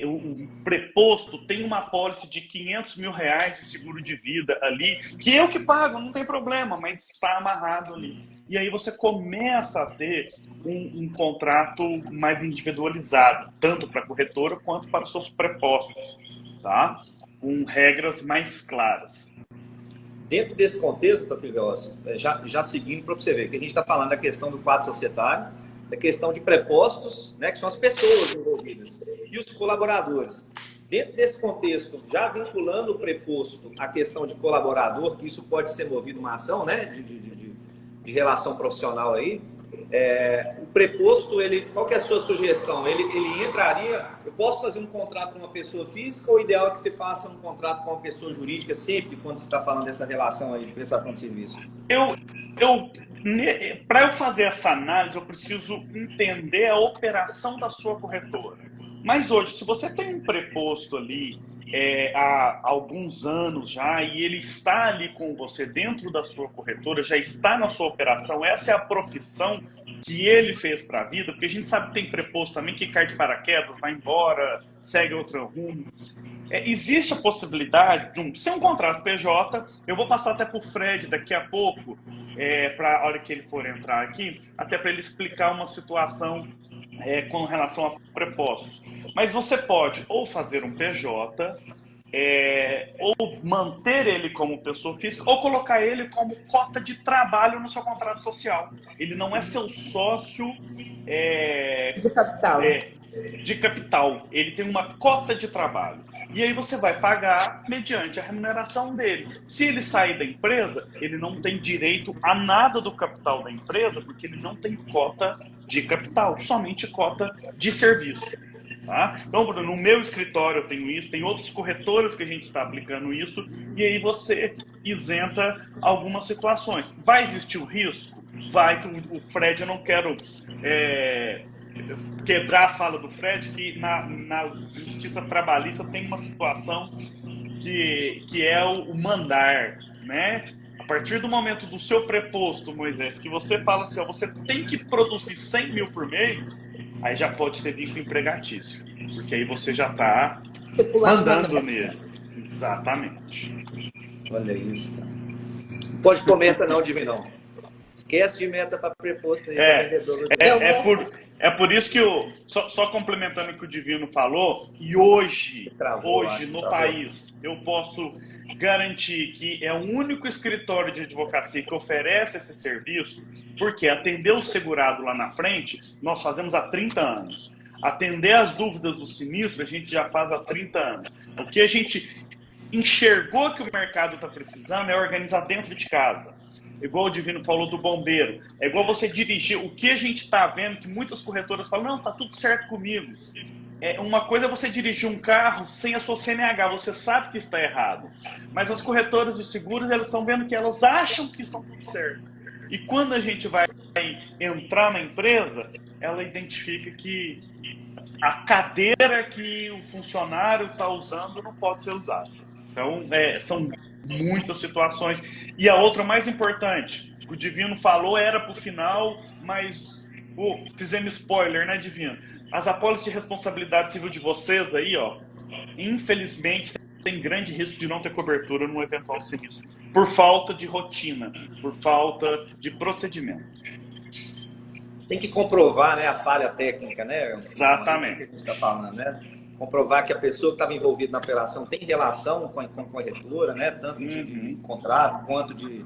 o preposto tem uma apólice de R$500 mil de seguro de vida ali, que eu que pago, não tem problema, mas está amarrado ali. E aí você começa a ter um contrato mais individualizado, tanto para a corretora quanto para os seus prepostos, tá? Com regras mais claras. Dentro desse contexto, doutor Felipe Rossi, já seguindo para você ver, que a gente está falando da questão do quadro societário, da questão de prepostos, né, que são as pessoas envolvidas, e os colaboradores. Dentro desse contexto, já vinculando o preposto à questão de colaborador, que isso pode ser movido uma ação, né, de relação profissional aí, o preposto, qual que é a sua sugestão? Ele entraria, eu posso fazer um contrato com uma pessoa física ou o ideal é que se faça um contrato com uma pessoa jurídica sempre quando você está falando dessa relação aí de prestação de serviço? Para eu fazer essa análise, eu preciso entender a operação da sua corretora. Mas hoje, se você tem um preposto ali há alguns anos já e ele está ali com você dentro da sua corretora, já está na sua operação, essa é a profissão que ele fez para a vida, porque a gente sabe que tem preposto também que cai de paraquedas, vai embora, segue outro rumo. Existe a possibilidade de ser um contrato PJ, eu vou passar até para o Fred daqui a pouco, para a hora que ele for entrar aqui, até para ele explicar uma situação com relação a prepostos. Mas você pode ou fazer um PJ, ou manter ele como pessoa física, ou colocar ele como cota de trabalho no seu contrato social. Ele não é seu sócio De capital. De capital. Ele tem uma cota de trabalho. E aí você vai pagar mediante a remuneração dele. Se ele sair da empresa, ele não tem direito a nada do capital da empresa, porque ele não tem cota de capital, somente cota de serviço. Tá? Então, Bruno, no meu escritório eu tenho isso, tem outros corretores que a gente está aplicando isso, e aí você isenta algumas situações. Vai existir o risco? Vai, que o Fred, eu não quero quebrar a fala do Fred, que na justiça trabalhista tem uma situação que é o mandar, né? A partir do momento do seu preposto, Moisés, que você fala assim, ó, você tem que produzir 100 mil por mês, aí já pode ter vínculo empregatício, porque aí você já está mandando nele. Exatamente. Olha isso, cara. Não pode pôr meta não, Divinão. Esquece de meta para preposto aí, para vendedor. É por isso que só complementando o que o Divino falou, e hoje no país, eu posso garantir que é o único escritório de advocacia que oferece esse serviço, porque atender o segurado lá na frente, nós fazemos há 30 anos. Atender as dúvidas do sinistro, a gente já faz há 30 anos. O que a gente enxergou que o mercado está precisando é organizar dentro de casa. Igual o Divino falou do bombeiro. É igual você dirigir. O que a gente está vendo, que muitas corretoras falam, não, tá tudo certo comigo. Uma coisa é você dirigir um carro sem a sua CNH, você sabe que está errado. Mas as corretoras de seguros, elas estão vendo que elas acham que estão tudo certo. E quando a gente vai entrar na empresa, ela identifica que a cadeira que o funcionário está usando não pode ser usada. Então, são muitas situações. E a outra mais importante, o Divino falou, era para o final, mas fizemos spoiler, né, Divino? As apólices de responsabilidade civil de vocês aí, ó, infelizmente, tem grande risco de não ter cobertura num eventual sinistro. Por falta de rotina, por falta de procedimento. Tem que comprovar, né, a falha técnica, né? Exatamente. Que a gente está falando, né? Comprovar que a pessoa que estava envolvida na operação tem relação com a corretora, né? Tanto de contrato quanto de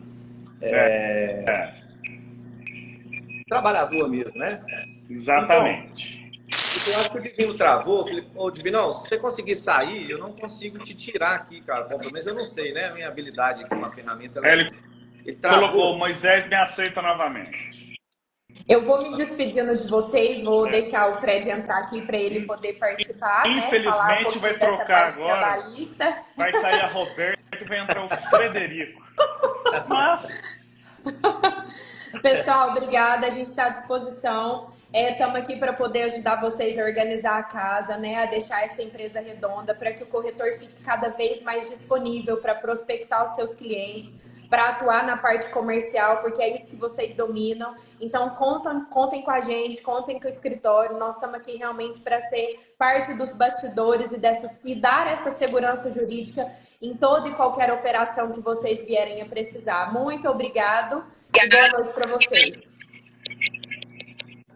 trabalhador mesmo, né? Exatamente. Então, eu acho que o Divino travou. Eu falei, ô Divino, se você conseguir sair, eu não consigo te tirar aqui, cara. Bom, pelo menos eu não sei, né? A minha habilidade aqui com a ferramenta. Ele colocou, Moisés me aceita novamente. Eu vou me despedindo de vocês, vou deixar o Fred entrar aqui para ele poder participar. Infelizmente, né? vai trocar agora. Vai sair a Roberta e vai entrar o Frederico. Mas... Pessoal, obrigada. A gente está à disposição. Estamos aqui para poder ajudar vocês a organizar a casa, né? A deixar essa empresa redonda para que o corretor fique cada vez mais disponível para prospectar os seus clientes, para atuar na parte comercial, porque é isso que vocês dominam. Então, contem com a gente, contem com o escritório. Nós estamos aqui realmente para ser parte dos bastidores e dar essa segurança jurídica em toda e qualquer operação que vocês vierem a precisar. Muito obrigado e boa noite para vocês.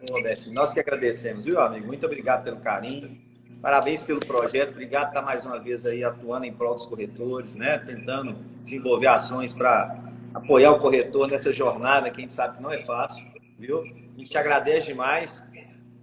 Roberto, nós que agradecemos, viu, amigo? Muito obrigado pelo carinho. Parabéns pelo projeto, obrigado por estar mais uma vez aí atuando em prol dos corretores, né? Tentando desenvolver ações para apoiar o corretor nessa jornada que a gente sabe que não é fácil, viu? A gente te agradece demais.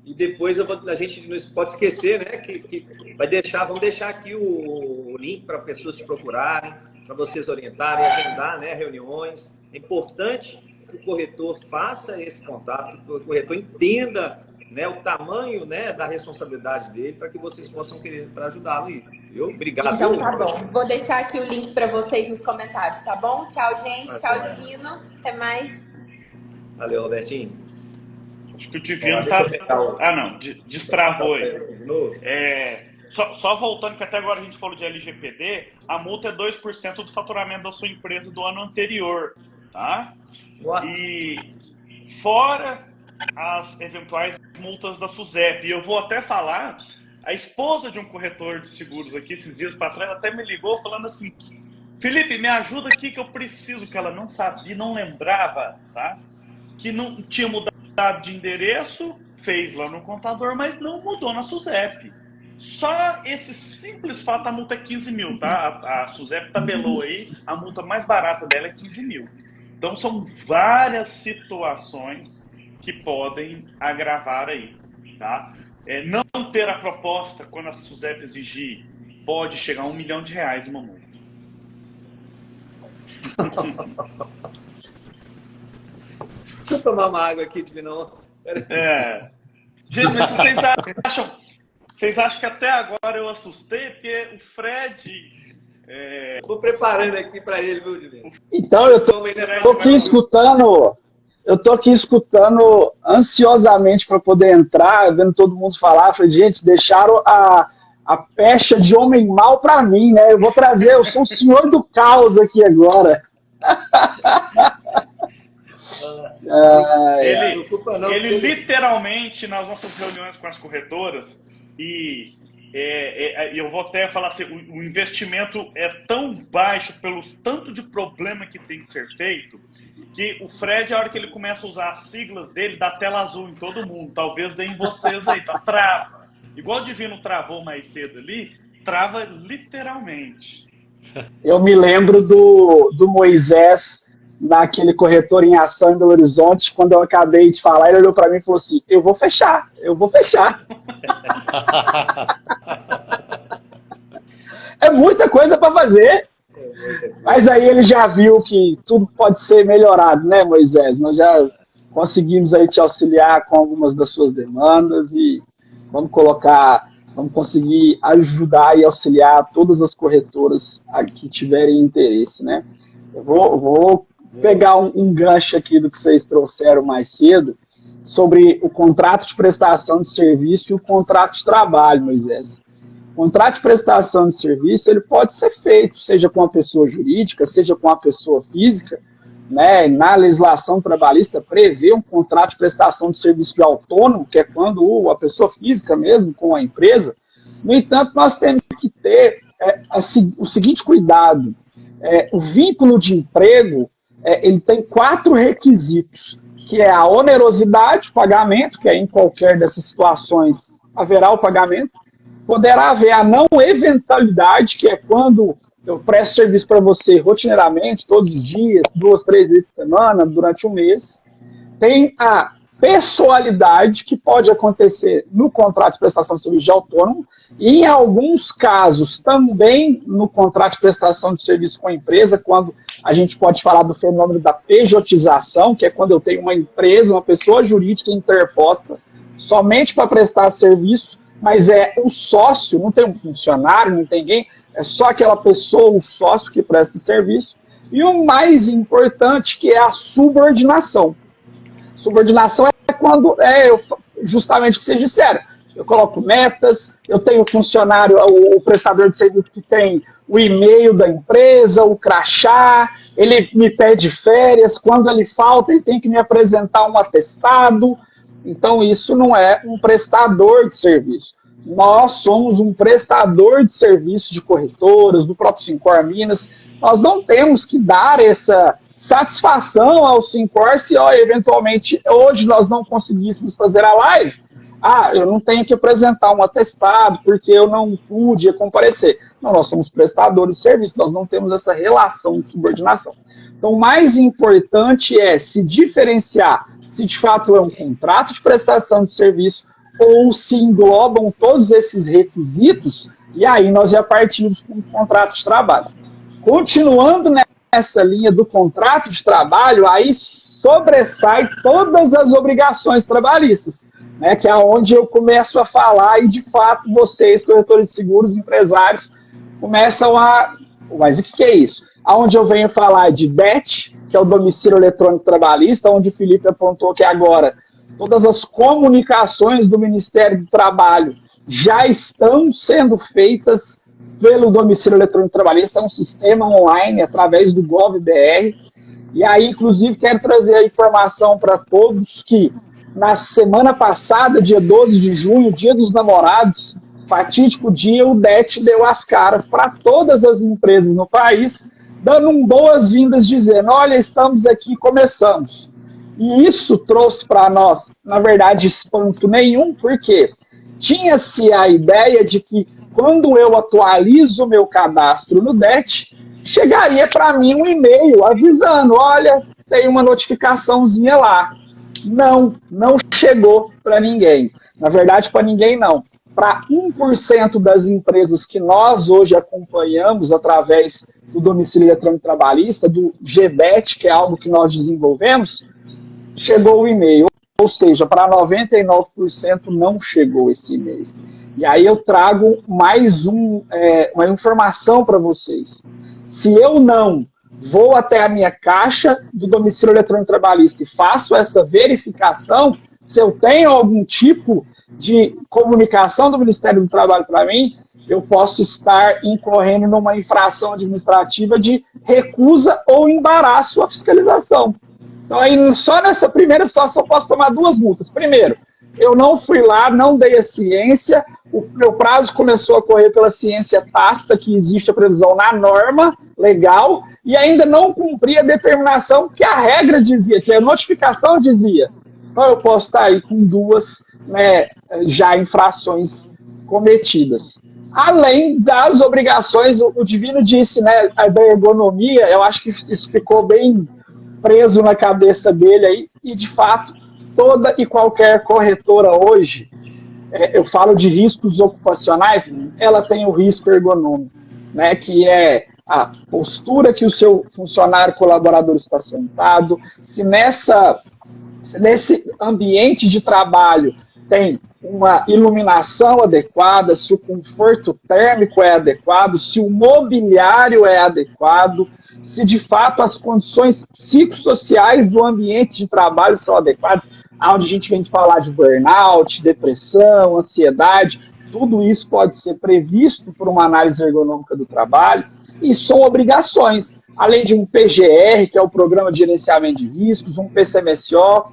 E depois a gente não pode esquecer, né? Que vamos deixar aqui o link para pessoas te procurarem, para vocês orientarem, agendar, né, reuniões. É importante que o corretor faça esse contato, que o corretor entenda, né, o tamanho, né, da responsabilidade dele, para que vocês possam querer para ajudá-lo aí. Viu? Obrigado. Então tá bom. Vou deixar aqui o link para vocês nos comentários, tá bom? Tchau, gente. Tchau, Divino. Até mais. Valeu, Robertinho. Acho que o Divino tá... não. Destravou aí. De novo? Só voltando, que até agora a gente falou de LGPD, a multa é 2% do faturamento da sua empresa do ano anterior, tá? Nossa. E fora as eventuais multas da SUSEP. E eu vou até falar, a esposa de um corretor de seguros aqui, esses dias para trás, até me ligou falando assim, Felipe, me ajuda aqui que eu preciso, que ela não sabia, não lembrava, tá? Que não tinha mudado de endereço, fez lá no contador, mas não mudou na SUSEP. Só esse simples fato, a multa é 15 mil, tá? A SUSEP tabelou aí, a multa mais barata dela é 15 mil. Então, são várias situações que podem agravar aí, tá? Não ter a proposta, quando a SUSEP exigir, pode chegar a R$1 milhão uma multa. Deixa eu tomar uma água aqui, Divinão. Gente, mas vocês acham que até agora eu assustei? Porque o Fred... Vou preparando aqui para ele, viu, Divino? Então, eu tô aqui escutando... Eu tô aqui escutando ansiosamente para poder entrar, vendo todo mundo falar. Falei, gente, deixaram a pecha de homem mau para mim, né? Eu vou trazer, eu sou o senhor do caos aqui agora. Ele literalmente, nas nossas reuniões com as corretoras, e eu vou até falar assim, o investimento é tão baixo pelo tanto de problema que tem que ser feito, que o Fred, a hora que ele começa a usar as siglas dele, dá tela azul em todo mundo. Talvez dê em vocês aí, tá? Trava. Igual o Divino travou mais cedo ali, trava literalmente. Eu me lembro do Moisés naquele corretor em ação em Belo Horizonte, quando eu acabei de falar, ele olhou para mim e falou assim, eu vou fechar. É muita coisa para fazer. Mas aí ele já viu que tudo pode ser melhorado, né, Moisés? Nós já conseguimos aí te auxiliar com algumas das suas demandas e vamos conseguir ajudar e auxiliar todas as corretoras que tiverem interesse, né? Eu vou pegar um gancho aqui do que vocês trouxeram mais cedo sobre o contrato de prestação de serviço e o contrato de trabalho, Moisés. O contrato de prestação de serviço ele pode ser feito, seja com a pessoa jurídica, seja com a pessoa física, né? Na legislação trabalhista prevê um contrato de prestação de serviço de autônomo, que é quando a pessoa física mesmo, com a empresa. No entanto, nós temos que ter o seguinte cuidado. O vínculo de emprego, ele tem 4 requisitos, que é a onerosidade, pagamento, que em qualquer dessas situações haverá o pagamento. Poderá haver a não eventualidade, que é quando eu presto serviço para você rotineiramente, todos os dias, 2, 3 vezes por semana, durante um mês. Tem a pessoalidade, que pode acontecer no contrato de prestação de serviço de autônomo, e em alguns casos também no contrato de prestação de serviço com a empresa, quando a gente pode falar do fenômeno da pejotização, que é quando eu tenho uma empresa, uma pessoa jurídica interposta, somente para prestar serviço, mas é um sócio, não tem um funcionário, não tem ninguém, é só aquela pessoa, um sócio que presta serviço. E o mais importante, que é a subordinação. Subordinação é quando, justamente o que vocês disseram, eu coloco metas, eu tenho o funcionário, o prestador de serviço que tem o e-mail da empresa, o crachá, ele me pede férias, quando ele falta ele tem que me apresentar um atestado. Então, isso não é um prestador de serviço. Nós somos um prestador de serviço de corretoras, do próprio Sincor Minas. Nós não temos que dar essa satisfação ao Sincor se, eventualmente, hoje nós não conseguíssemos fazer a live. Eu não tenho que apresentar um atestado porque eu não pude comparecer. Não, nós somos prestadores de serviço, nós não temos essa relação de subordinação. Então, o mais importante é se diferenciar se de fato é um contrato de prestação de serviço ou se englobam todos esses requisitos, e aí nós já partimos para um contrato de trabalho. Continuando nessa linha do contrato de trabalho, aí sobressai todas as obrigações trabalhistas, né, que é onde eu começo a falar e, de fato, vocês, corretores de seguros, empresários, começam a... Mas o que é isso? Onde eu venho falar de DET, que é o domicílio eletrônico trabalhista, onde o Felipe apontou que agora todas as comunicações do Ministério do Trabalho já estão sendo feitas pelo domicílio eletrônico trabalhista, é um sistema online através do GovBR. E aí, inclusive, quero trazer a informação para todos que na semana passada, dia 12 de junho, dia dos namorados, fatídico dia, o DET deu as caras para todas as empresas no país, dando boas-vindas, dizendo, olha, estamos aqui, começamos. E isso trouxe para nós, na verdade, espanto nenhum, porque tinha-se a ideia de que quando eu atualizo o meu cadastro no DET, chegaria para mim um e-mail avisando, olha, tem uma notificaçãozinha lá. Não chegou para ninguém. Na verdade, para ninguém não. Para 1% das empresas que nós hoje acompanhamos através do domicílio eletrônico trabalhista, do GBET, que é algo que nós desenvolvemos, chegou o e-mail. Ou seja, para 99% não chegou esse e-mail. E aí eu trago mais uma informação para vocês. Se eu não vou até a minha caixa do domicílio eletrônico trabalhista e faço essa verificação, se eu tenho algum tipo de comunicação do Ministério do Trabalho para mim, eu posso estar incorrendo numa infração administrativa de recusa ou embaraço à fiscalização. Então, aí, só nessa primeira situação, eu posso tomar 2 multas. Primeiro, eu não fui lá, não dei a ciência, o meu prazo começou a correr pela ciência tácita, que existe a previsão na norma legal, e ainda não cumpri a determinação que a regra dizia, que a notificação dizia. Então, eu posso estar aí com 2 já infrações cometidas. Além das obrigações, o Divino disse, né, da ergonomia, eu acho que isso ficou bem preso na cabeça dele aí, e de fato, toda e qualquer corretora hoje, eu falo de riscos ocupacionais, ela tem o risco ergonômico, né, que é a postura que o seu funcionário colaborador está sentado, se nesse ambiente de trabalho tem uma iluminação adequada, se o conforto térmico é adequado, se o mobiliário é adequado, se de fato as condições psicossociais do ambiente de trabalho são adequadas, onde a gente vem de falar de burnout, depressão, ansiedade, tudo isso pode ser previsto por uma análise ergonômica do trabalho, e são obrigações, além de um PGR, que é o Programa de Gerenciamento de Riscos, um PCMSO,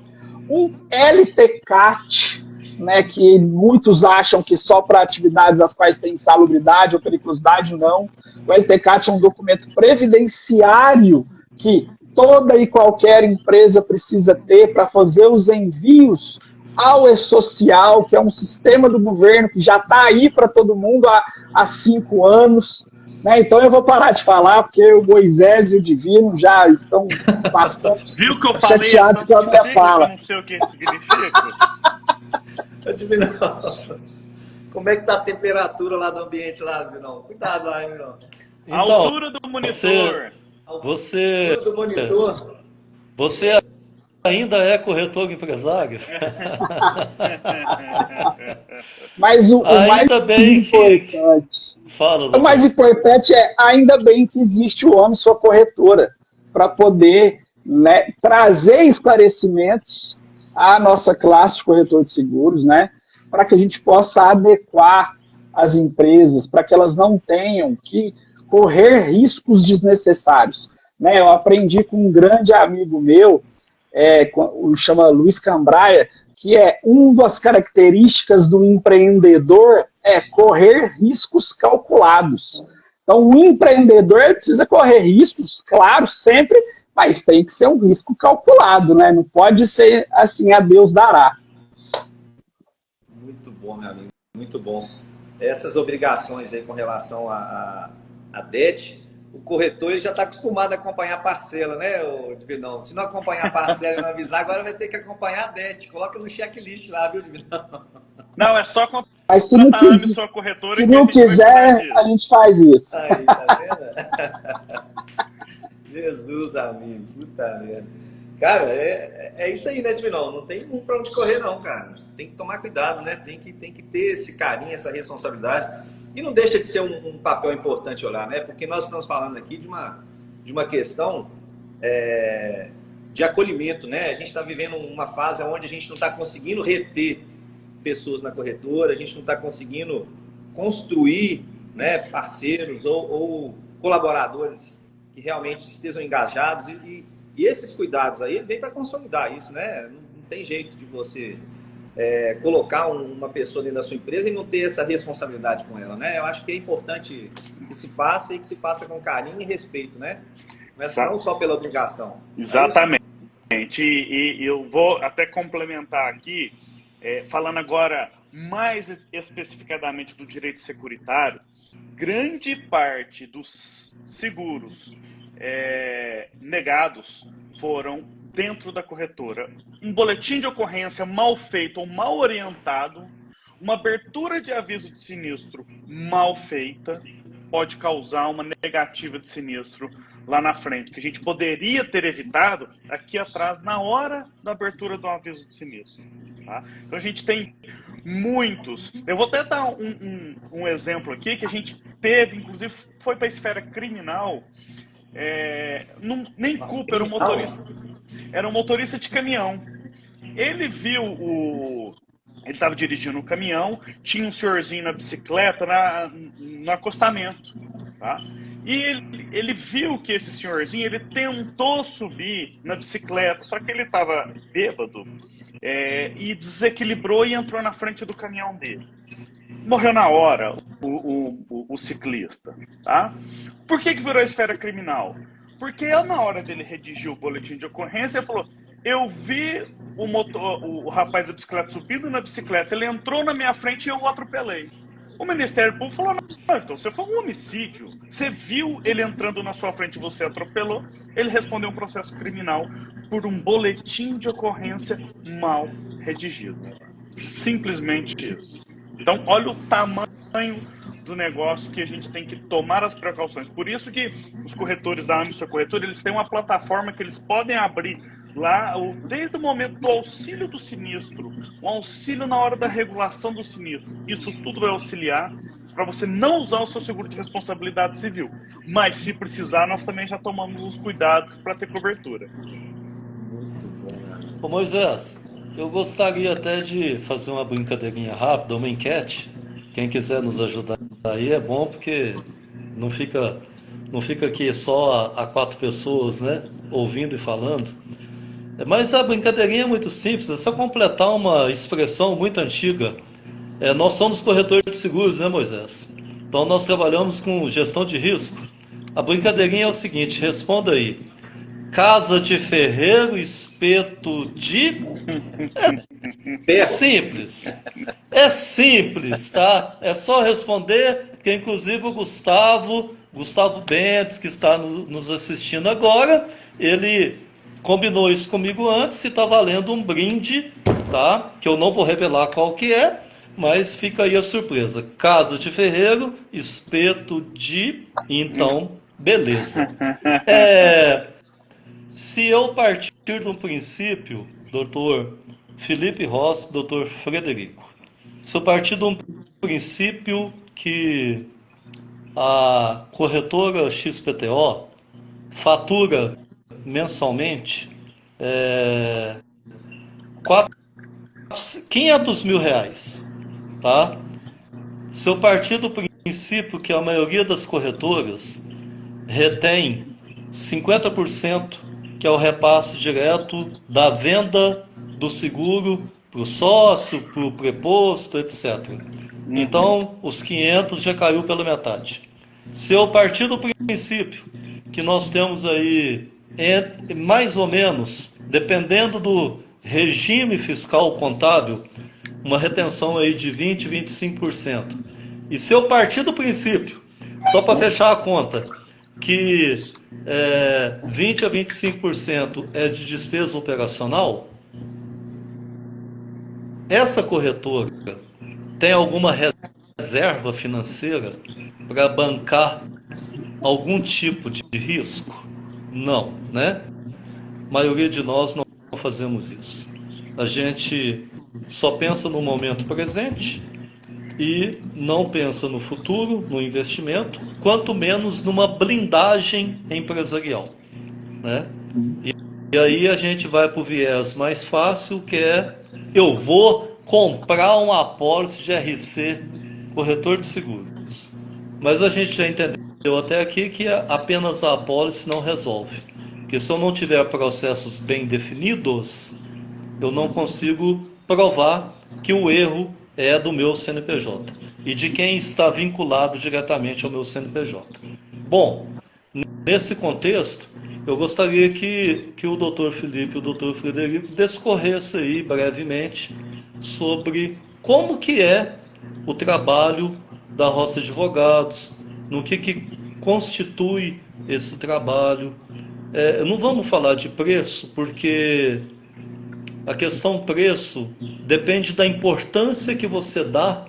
um LTCAT, né, que muitos acham que só para atividades das quais tem insalubridade ou periculosidade, não. O LTCAT é um documento previdenciário que toda e qualquer empresa precisa ter para fazer os envios ao E-Social, que é um sistema do governo que já está aí para todo mundo há 5 anos. Né? Então eu vou parar de falar, porque o Moisés e o Divino já estão bastante Viu que eu falei chateados com a minha fala. Eu não sei o que significa. Divino, como é que tá a temperatura lá do ambiente lá, Divinão? Cuidado lá, hein, Divinão. A altura do monitor. Altura do monitor. Você ainda é corretor empresário? Mas o mais importante... Fala, o mais importante é, ainda bem que existe o OMS, sua corretora, para poder, né, trazer esclarecimentos à nossa classe de corretor de seguros, né, para que a gente possa adequar as empresas, para que elas não tenham que correr riscos desnecessários. Né, eu aprendi com um grande amigo meu, chama Luiz Cambraia, que é uma das características do empreendedor é correr riscos calculados. Então, o empreendedor precisa correr riscos, claro, sempre, mas tem que ser um risco calculado, né? Não pode ser assim, a Deus dará. Muito bom, meu amigo, muito bom. Essas obrigações aí com relação a DET, o corretor ele já está acostumado a acompanhar a parcela, né, Divinão? Se não acompanhar a parcela e não avisar, agora vai ter que acompanhar a DET. Coloca no checklist lá, viu, Divinão? Não, é só mas se não, sua corretora. Se não quiser, a gente faz isso. Aí, tá vendo? Jesus, amigo, puta merda. Cara, é isso aí, né, Divinão? Não tem pra onde correr, não, cara. Tem que tomar cuidado, né? Tem que ter esse carinho, essa responsabilidade. E não deixa de ser um papel importante olhar, né? Porque nós estamos falando aqui de uma questão de acolhimento, né? A gente está vivendo uma fase onde a gente não está conseguindo reter pessoas na corretora, a gente não está conseguindo construir, né, parceiros ou colaboradores que realmente estejam engajados. E esses cuidados aí vêm para consolidar isso, né? Não tem jeito de você colocar uma pessoa dentro da sua empresa e não ter essa responsabilidade com ela, né? Eu acho que é importante que se faça e que se faça com carinho e respeito, né? Não só pela obrigação. Exatamente. E eu vou até complementar aqui, falando agora mais especificadamente do direito securitário, grande parte dos seguros negados foram dentro da corretora. Um boletim de ocorrência mal feito ou mal orientado, uma abertura de aviso de sinistro mal feita, pode causar uma negativa de sinistro lá na frente, que a gente poderia ter evitado aqui atrás, na hora da abertura do aviso de sinistro. Tá? Então a gente tem muitos. Eu vou até dar um exemplo aqui que a gente teve, inclusive foi para a esfera criminal. Nem culpa, era um motorista de caminhão. Ele viu ele estava dirigindo o caminhão, tinha um senhorzinho na bicicleta no acostamento, tá? E ele viu que esse senhorzinho, ele tentou subir na bicicleta, só que ele estava bêbado e desequilibrou e entrou na frente do caminhão dele. Morreu na hora o ciclista, tá? Por que virou esfera criminal? Porque na hora dele redigir o boletim de ocorrência, ele falou: eu vi o rapaz da bicicleta subindo na bicicleta, ele entrou na minha frente e eu o atropelei. O Ministério Público falou: não, então você foi um homicídio. Você viu ele entrando na sua frente e você atropelou. Ele respondeu um processo criminal por um boletim de ocorrência mal redigido. Simplesmente isso. Então, olha o tamanho do negócio que a gente tem que tomar as precauções. Por isso que os corretores da Amisul Corretora, eles têm uma plataforma que eles podem abrir lá, desde o momento do auxílio do sinistro, um auxílio na hora da regulação do sinistro. Isso tudo vai auxiliar para você não usar o seu seguro de responsabilidade civil. Mas, se precisar, nós também já tomamos os cuidados para ter cobertura. Muito bom. Ô Moisés, eu gostaria até de fazer uma brincadeirinha rápida, uma enquete. Quem quiser nos ajudar aí é bom, porque não fica aqui só a 4 pessoas, né, ouvindo e falando. Mas a brincadeirinha é muito simples, é só completar uma expressão muito antiga. Nós somos corretores de seguros, né, Moisés? Então nós trabalhamos com gestão de risco. A brincadeirinha é o seguinte: responda aí. Casa de ferreiro, espeto de... Simples. É simples, tá? É só responder, que inclusive o Gustavo Bentes, que está nos assistindo agora, ele combinou isso comigo antes e está valendo um brinde, tá? Que eu não vou revelar qual que é, mas fica aí a surpresa. Casa de ferreiro, espeto de... Então, beleza. Se eu partir do princípio, doutor Felipe Rossi, doutor Frederico, se eu partir do princípio que a corretora XPTO fatura mensalmente R$500 mil, tá? Se eu partir do princípio que a maioria das corretoras retém 50%, que é o repasse direto da venda do seguro para o sócio, para o preposto, etc. Então, os 500 já caiu pela metade. Se eu partir do princípio que nós temos aí, mais ou menos, dependendo do regime fiscal contábil, uma retenção aí de 20%, 25%. E se eu partir do princípio, só para fechar a conta, que 20% a 25% é de despesa operacional, essa corretora tem alguma reserva financeira para bancar algum tipo de risco? Não, né? A maioria de nós não fazemos isso. A gente só pensa no momento presente e não pensa no futuro, no investimento, quanto menos numa blindagem empresarial, né? E aí a gente vai para o viés mais fácil, que é: eu vou comprar uma apólice de RC, corretor de seguros. Mas a gente já entendeu até aqui que apenas a apólice não resolve. Porque se eu não tiver processos bem definidos, eu não consigo provar que o erro é do meu CNPJ e de quem está vinculado diretamente ao meu CNPJ. Bom, nesse contexto, eu gostaria que o Dr. Felipe e o Dr. Frederico discorressem aí brevemente sobre como que é o trabalho da Roça Advogados, no que constitui esse trabalho. Não vamos falar de preço, porque a questão preço depende da importância que você dá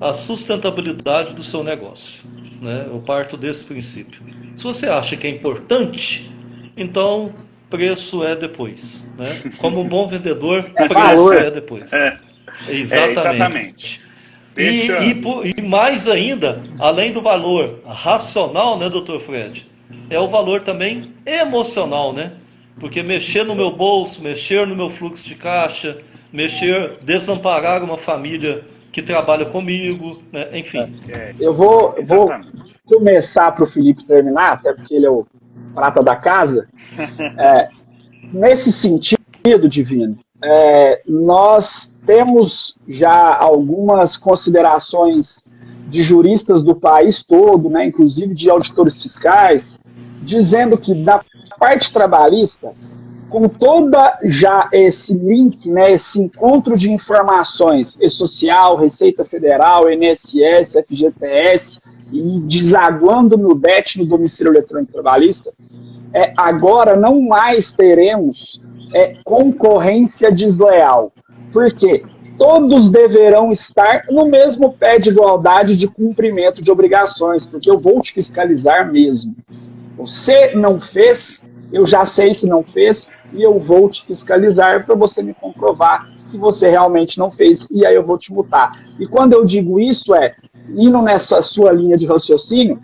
à sustentabilidade do seu negócio, né? Eu parto desse princípio. Se você acha que é importante, então preço é depois, né? Como um bom vendedor, preço é depois. Exatamente. E mais ainda, além do valor racional, né, Dr. Fred, é o valor também emocional, né? Porque mexer no meu bolso, mexer no meu fluxo de caixa, desamparar uma família que trabalha comigo, né? Enfim. Eu vou começar para o Felipe terminar, até porque ele é o prata da casa. Nesse sentido, Divino, nós temos já algumas considerações de juristas do país todo, né, inclusive de auditores fiscais, dizendo que da parte trabalhista, com toda já esse link, né, esse encontro de informações, E-Social, Receita Federal, INSS, FGTS, e desaguando no DET, no domicílio eletrônico trabalhista, agora não mais teremos concorrência desleal. Por quê? Todos deverão estar no mesmo pé de igualdade de cumprimento de obrigações, porque eu vou te fiscalizar mesmo. Você não fez, eu já sei que não fez, e eu vou te fiscalizar para você me comprovar que você realmente não fez, e aí eu vou te multar. E quando eu digo isso, indo nessa sua linha de raciocínio,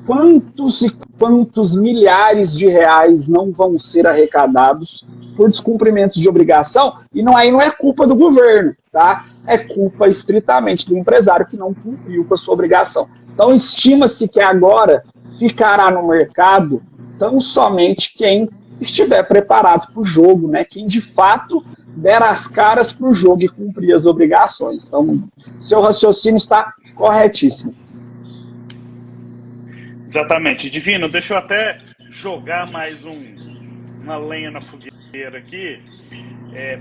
quantos e quantos milhares de reais não vão ser arrecadados por descumprimentos de obrigação? E aí não é culpa do governo, tá? É culpa estritamente do empresário que não cumpriu com a sua obrigação. Então, estima-se que agora ficará no mercado tão somente quem estiver preparado para o jogo, né? Quem de fato der as caras para o jogo e cumprir as obrigações. Então, seu raciocínio está corretíssimo. Exatamente. Divino, deixa eu até jogar mais uma lenha na fogueira aqui,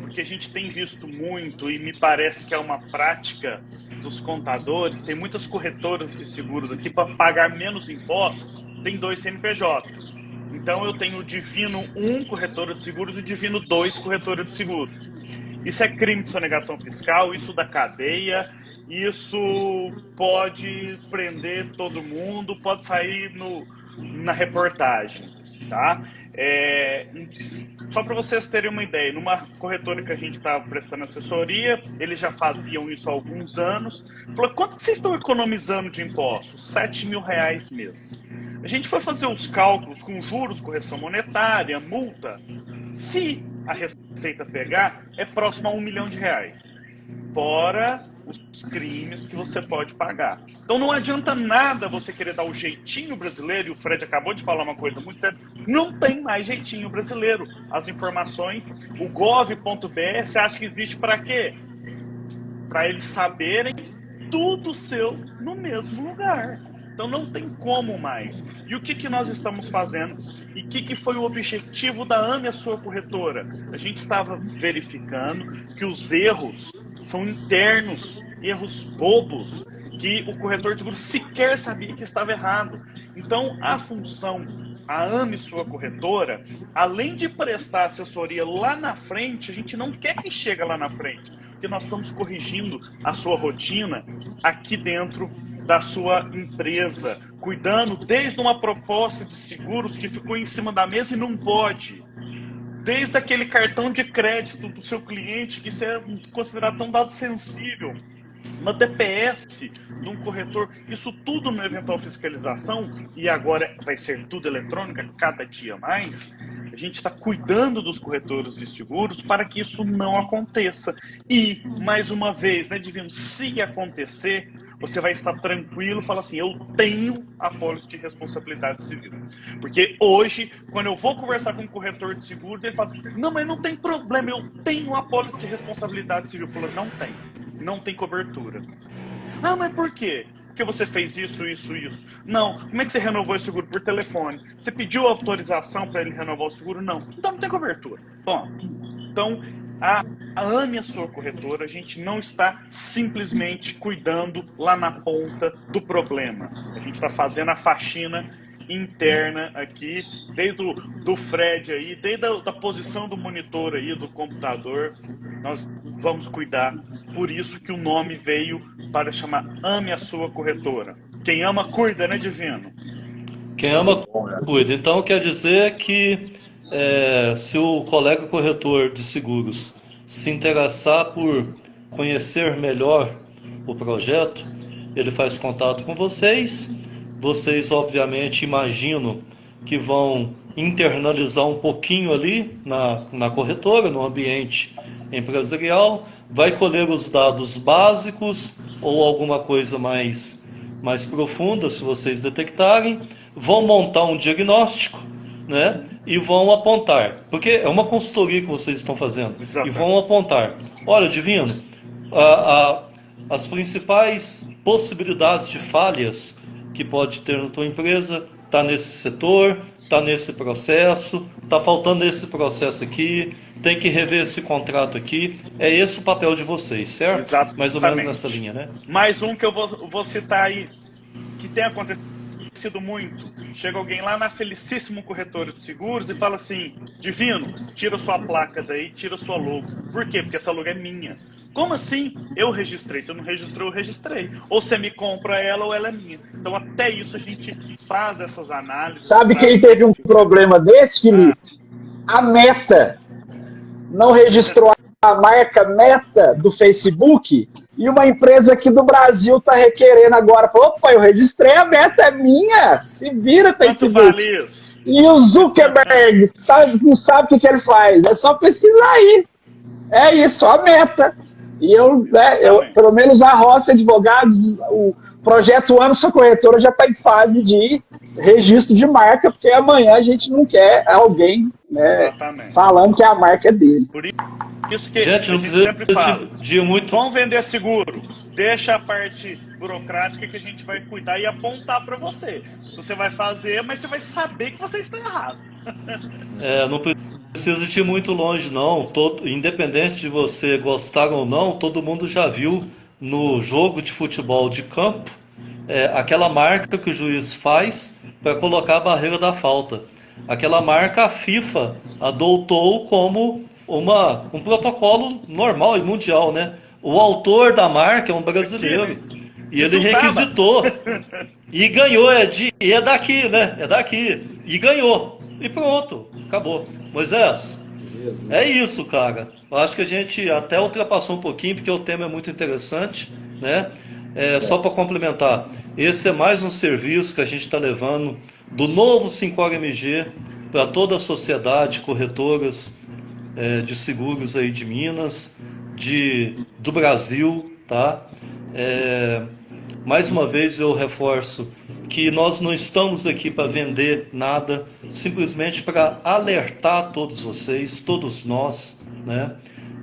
porque a gente tem visto muito e me parece que é uma prática dos contadores, tem muitas corretoras de seguros aqui para pagar menos impostos, tem 2 CNPJs. Então eu tenho o Divino 1, corretora de seguros, e o Divino 2, corretora de seguros. Isso é crime de sonegação fiscal, isso dá cadeia, isso pode prender todo mundo, pode sair na reportagem, tá? Só para vocês terem uma ideia, numa corretora que a gente estava prestando assessoria, eles já faziam isso há alguns anos. Falou, quanto que vocês estão economizando de impostos? R$7.000 mês. A gente foi fazer os cálculos com juros, correção monetária, multa. Se a receita pegar, é próximo a R$1 milhão. Fora os crimes que você pode pagar. Então não adianta nada você querer dar o jeitinho brasileiro, e o Fred acabou de falar uma coisa muito séria, não tem mais jeitinho brasileiro. As informações, o gov.br, você acha que existe para quê? Para eles saberem tudo seu no mesmo lugar. Então não tem como mais. E o que nós estamos fazendo? E o que foi o objetivo da AME, a sua corretora? A gente estava verificando que os erros são internos, erros bobos, que o corretor de seguros sequer sabia que estava errado. Então, a função, a AME, sua corretora, além de prestar assessoria lá na frente, a gente não quer que chegue lá na frente, porque nós estamos corrigindo a sua rotina aqui dentro da sua empresa, cuidando desde uma proposta de seguros que ficou em cima da mesa e não pode, desde aquele cartão de crédito do seu cliente, que isso é considerado um dado sensível, uma DPS de um corretor, isso tudo na eventual fiscalização, e agora vai ser tudo eletrônica, cada dia mais, a gente está cuidando dos corretores de seguros para que isso não aconteça. E, mais uma vez, né, Divino, se acontecer, você vai estar tranquilo, fala assim, eu tenho a pólice de responsabilidade civil. Porque hoje, quando eu vou conversar com um corretor de seguro, ele fala, não, mas não tem problema, eu tenho a pólice de responsabilidade civil. Eu falo, não tem cobertura. Ah, mas por quê? Porque você fez isso. Não, como é que você renovou o seguro? Por telefone. Você pediu autorização para ele renovar o seguro? Não. Então não tem cobertura. Bom, então ame a sua corretora, a gente não está simplesmente cuidando lá na ponta do problema. A gente está fazendo a faxina interna aqui, desde do Fred aí, desde da posição do monitor aí, do computador, nós vamos cuidar. Por isso que o nome veio para chamar Ame a Sua Corretora. Quem ama, cuida, né, Divino? Quem ama, cuida. Então quer dizer que se o colega corretor de seguros se interessar por conhecer melhor o projeto, ele faz contato com vocês. Vocês, obviamente, imagino que vão internalizar um pouquinho ali na corretora, no ambiente empresarial, vai colher os dados básicos ou alguma coisa mais profunda, se vocês detectarem, vão montar um diagnóstico, né? E vão apontar, porque é uma consultoria que vocês estão fazendo, Exatamente. E vão apontar, olha, Divino, as principais possibilidades de falhas que pode ter na tua empresa está nesse setor, está nesse processo, está faltando esse processo aqui, tem que rever esse contrato aqui. É esse o papel de vocês, certo? Exatamente. Mais ou menos nessa linha, né? Mais um que eu vou citar aí, que tem acontecido muito. Chega alguém lá na Felicíssimo Corretora de Seguros e fala assim: Divino, tira sua placa daí, tira sua logo. Por quê? Porque essa logo é minha. Como assim? Eu registrei. Se eu não registrou, eu registrei. Ou você me compra ela ou ela é minha. Então até isso a gente faz essas análises. Sabe quem teve um problema desse, Felipe? A Meta não registrou a marca Meta do Facebook e uma empresa aqui do Brasil está requerendo agora. Opa, eu registrei, a Meta é minha. Se vira, Facebook. Quanto vale isso? E o Zuckerberg não sabe o que ele faz. É só pesquisar aí. É isso, a Meta. E eu, pelo menos na Rossi Advogados, o projeto Ame Sua Corretora já está em fase de registro de marca, porque amanhã a gente não quer alguém, né, falando que a marca é dele. Por isso que gente, a gente sempre fala, de muito... vamos vender seguro, deixa a parte burocrática que a gente vai cuidar e apontar para você. Você vai fazer, mas você vai saber que você está errado. Não precisa ir muito longe, não. Independente de você gostar ou não, todo mundo já viu no jogo de futebol de campo aquela marca que o juiz faz para colocar a barreira da falta. Aquela marca a FIFA adotou como um protocolo normal e mundial, né? O autor da marca é um brasileiro e ele requisitou e ganhou, é daqui, né? É daqui e ganhou e pronto, acabou. Moisés, é isso, cara. Eu acho que a gente até ultrapassou um pouquinho porque o tema é muito interessante, né? Só para complementar, esse é mais um serviço que a gente está levando do novo 5ORMG para toda a sociedade, corretoras de seguros aí de Minas, do Brasil, tá? Mais uma vez eu reforço que nós não estamos aqui para vender nada, simplesmente para alertar todos vocês, todos nós, né?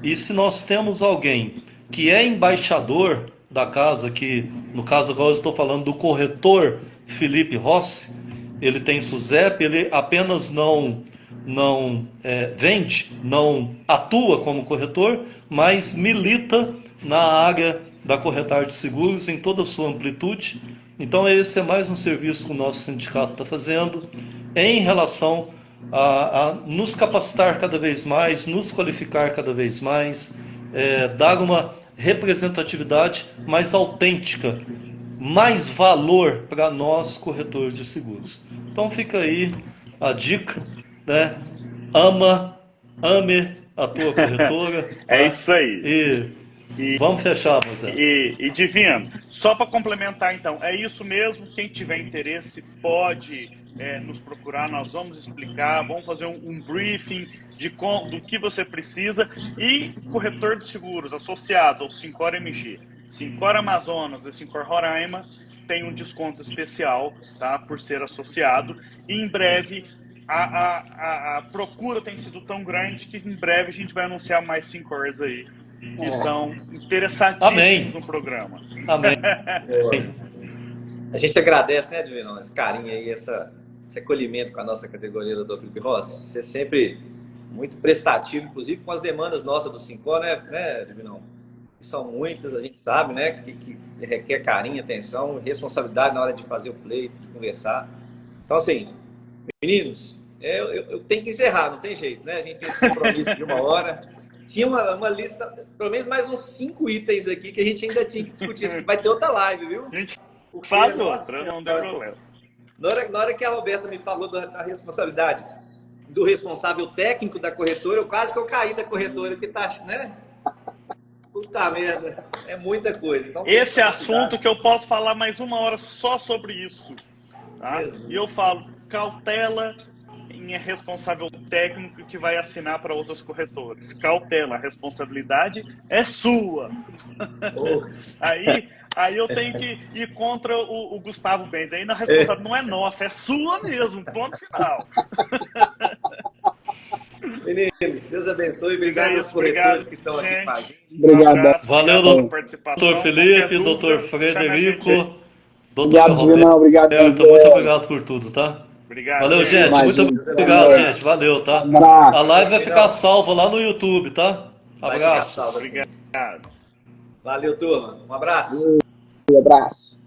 E se nós temos alguém que é embaixador da casa, que no caso agora eu estou falando do corretor Felipe Rossi, ele tem SUSEP, ele apenas não vende, não atua como corretor, mas milita na área da corretagem de seguros em toda a sua amplitude. Então esse é mais um serviço que o nosso sindicato está fazendo em relação a nos capacitar cada vez mais, nos qualificar cada vez mais, dar uma representatividade mais autêntica, mais valor para nós corretores de seguros. Então fica aí a dica, né? Ame a tua corretora. Tá? É isso aí. E vamos fechar, Moisés. E Divino, só para complementar então, é isso mesmo, quem tiver interesse pode nos procurar, nós vamos explicar, vamos fazer um briefing do que você precisa. E corretor de seguros associado ao 5ORMG, 5OR Amazonas e 5OR Roraima tem um desconto especial, tá, por ser associado. E em breve a procura tem sido tão grande que em breve a gente vai anunciar mais 5ORs aí que estão interessadíssimos no programa. Amém. A gente agradece, né, Divino, esse carinho aí, esse acolhimento com a nossa categoria, doutor Felipe Rossi. Você sempre muito prestativo, inclusive com as demandas nossas do Sincor, né, Divinão? São muitas, a gente sabe, né, que requer carinho, atenção, responsabilidade na hora de fazer o play, de conversar. Então, assim, meninos, eu tenho que encerrar, não tem jeito, né? A gente tem esse compromisso de 1 hora. Tinha uma lista, pelo menos mais uns 5 itens aqui que a gente ainda tinha que discutir. Isso vai ter outra live, viu? A gente Porque, faz nossa, outra, não tem problema. Na hora que a Roberta me falou da responsabilidade do responsável técnico da corretora, eu quase que eu caí da corretora, que tá, né? Puta merda, é muita coisa. Então, esse assunto que eu posso falar mais 1 hora só sobre isso. Tá? E eu falo, cautela em responsável técnico que vai assinar para outras corretoras. Cautela, a responsabilidade é sua. Oh. Aí eu tenho que ir contra o Gustavo Mendes. Aí a responsabilidade não é nossa, é sua mesmo. Ponto final. Meninos, Deus abençoe. Obrigado aos corretores que estão aqui com a gente. Obrigado. Valeu, doutor Felipe, doutor Frederico, doutor Roberto. Obrigado. Muito obrigado por tudo, tá? Obrigado. Valeu, gente. Imagina. Muito obrigado, gente. Valeu, tá? Abraço. A live vai ficar salva lá no YouTube, tá? Vai ficar Abraço. salvo, assim. Obrigado. Valeu, turma. Um abraço. Um abraço.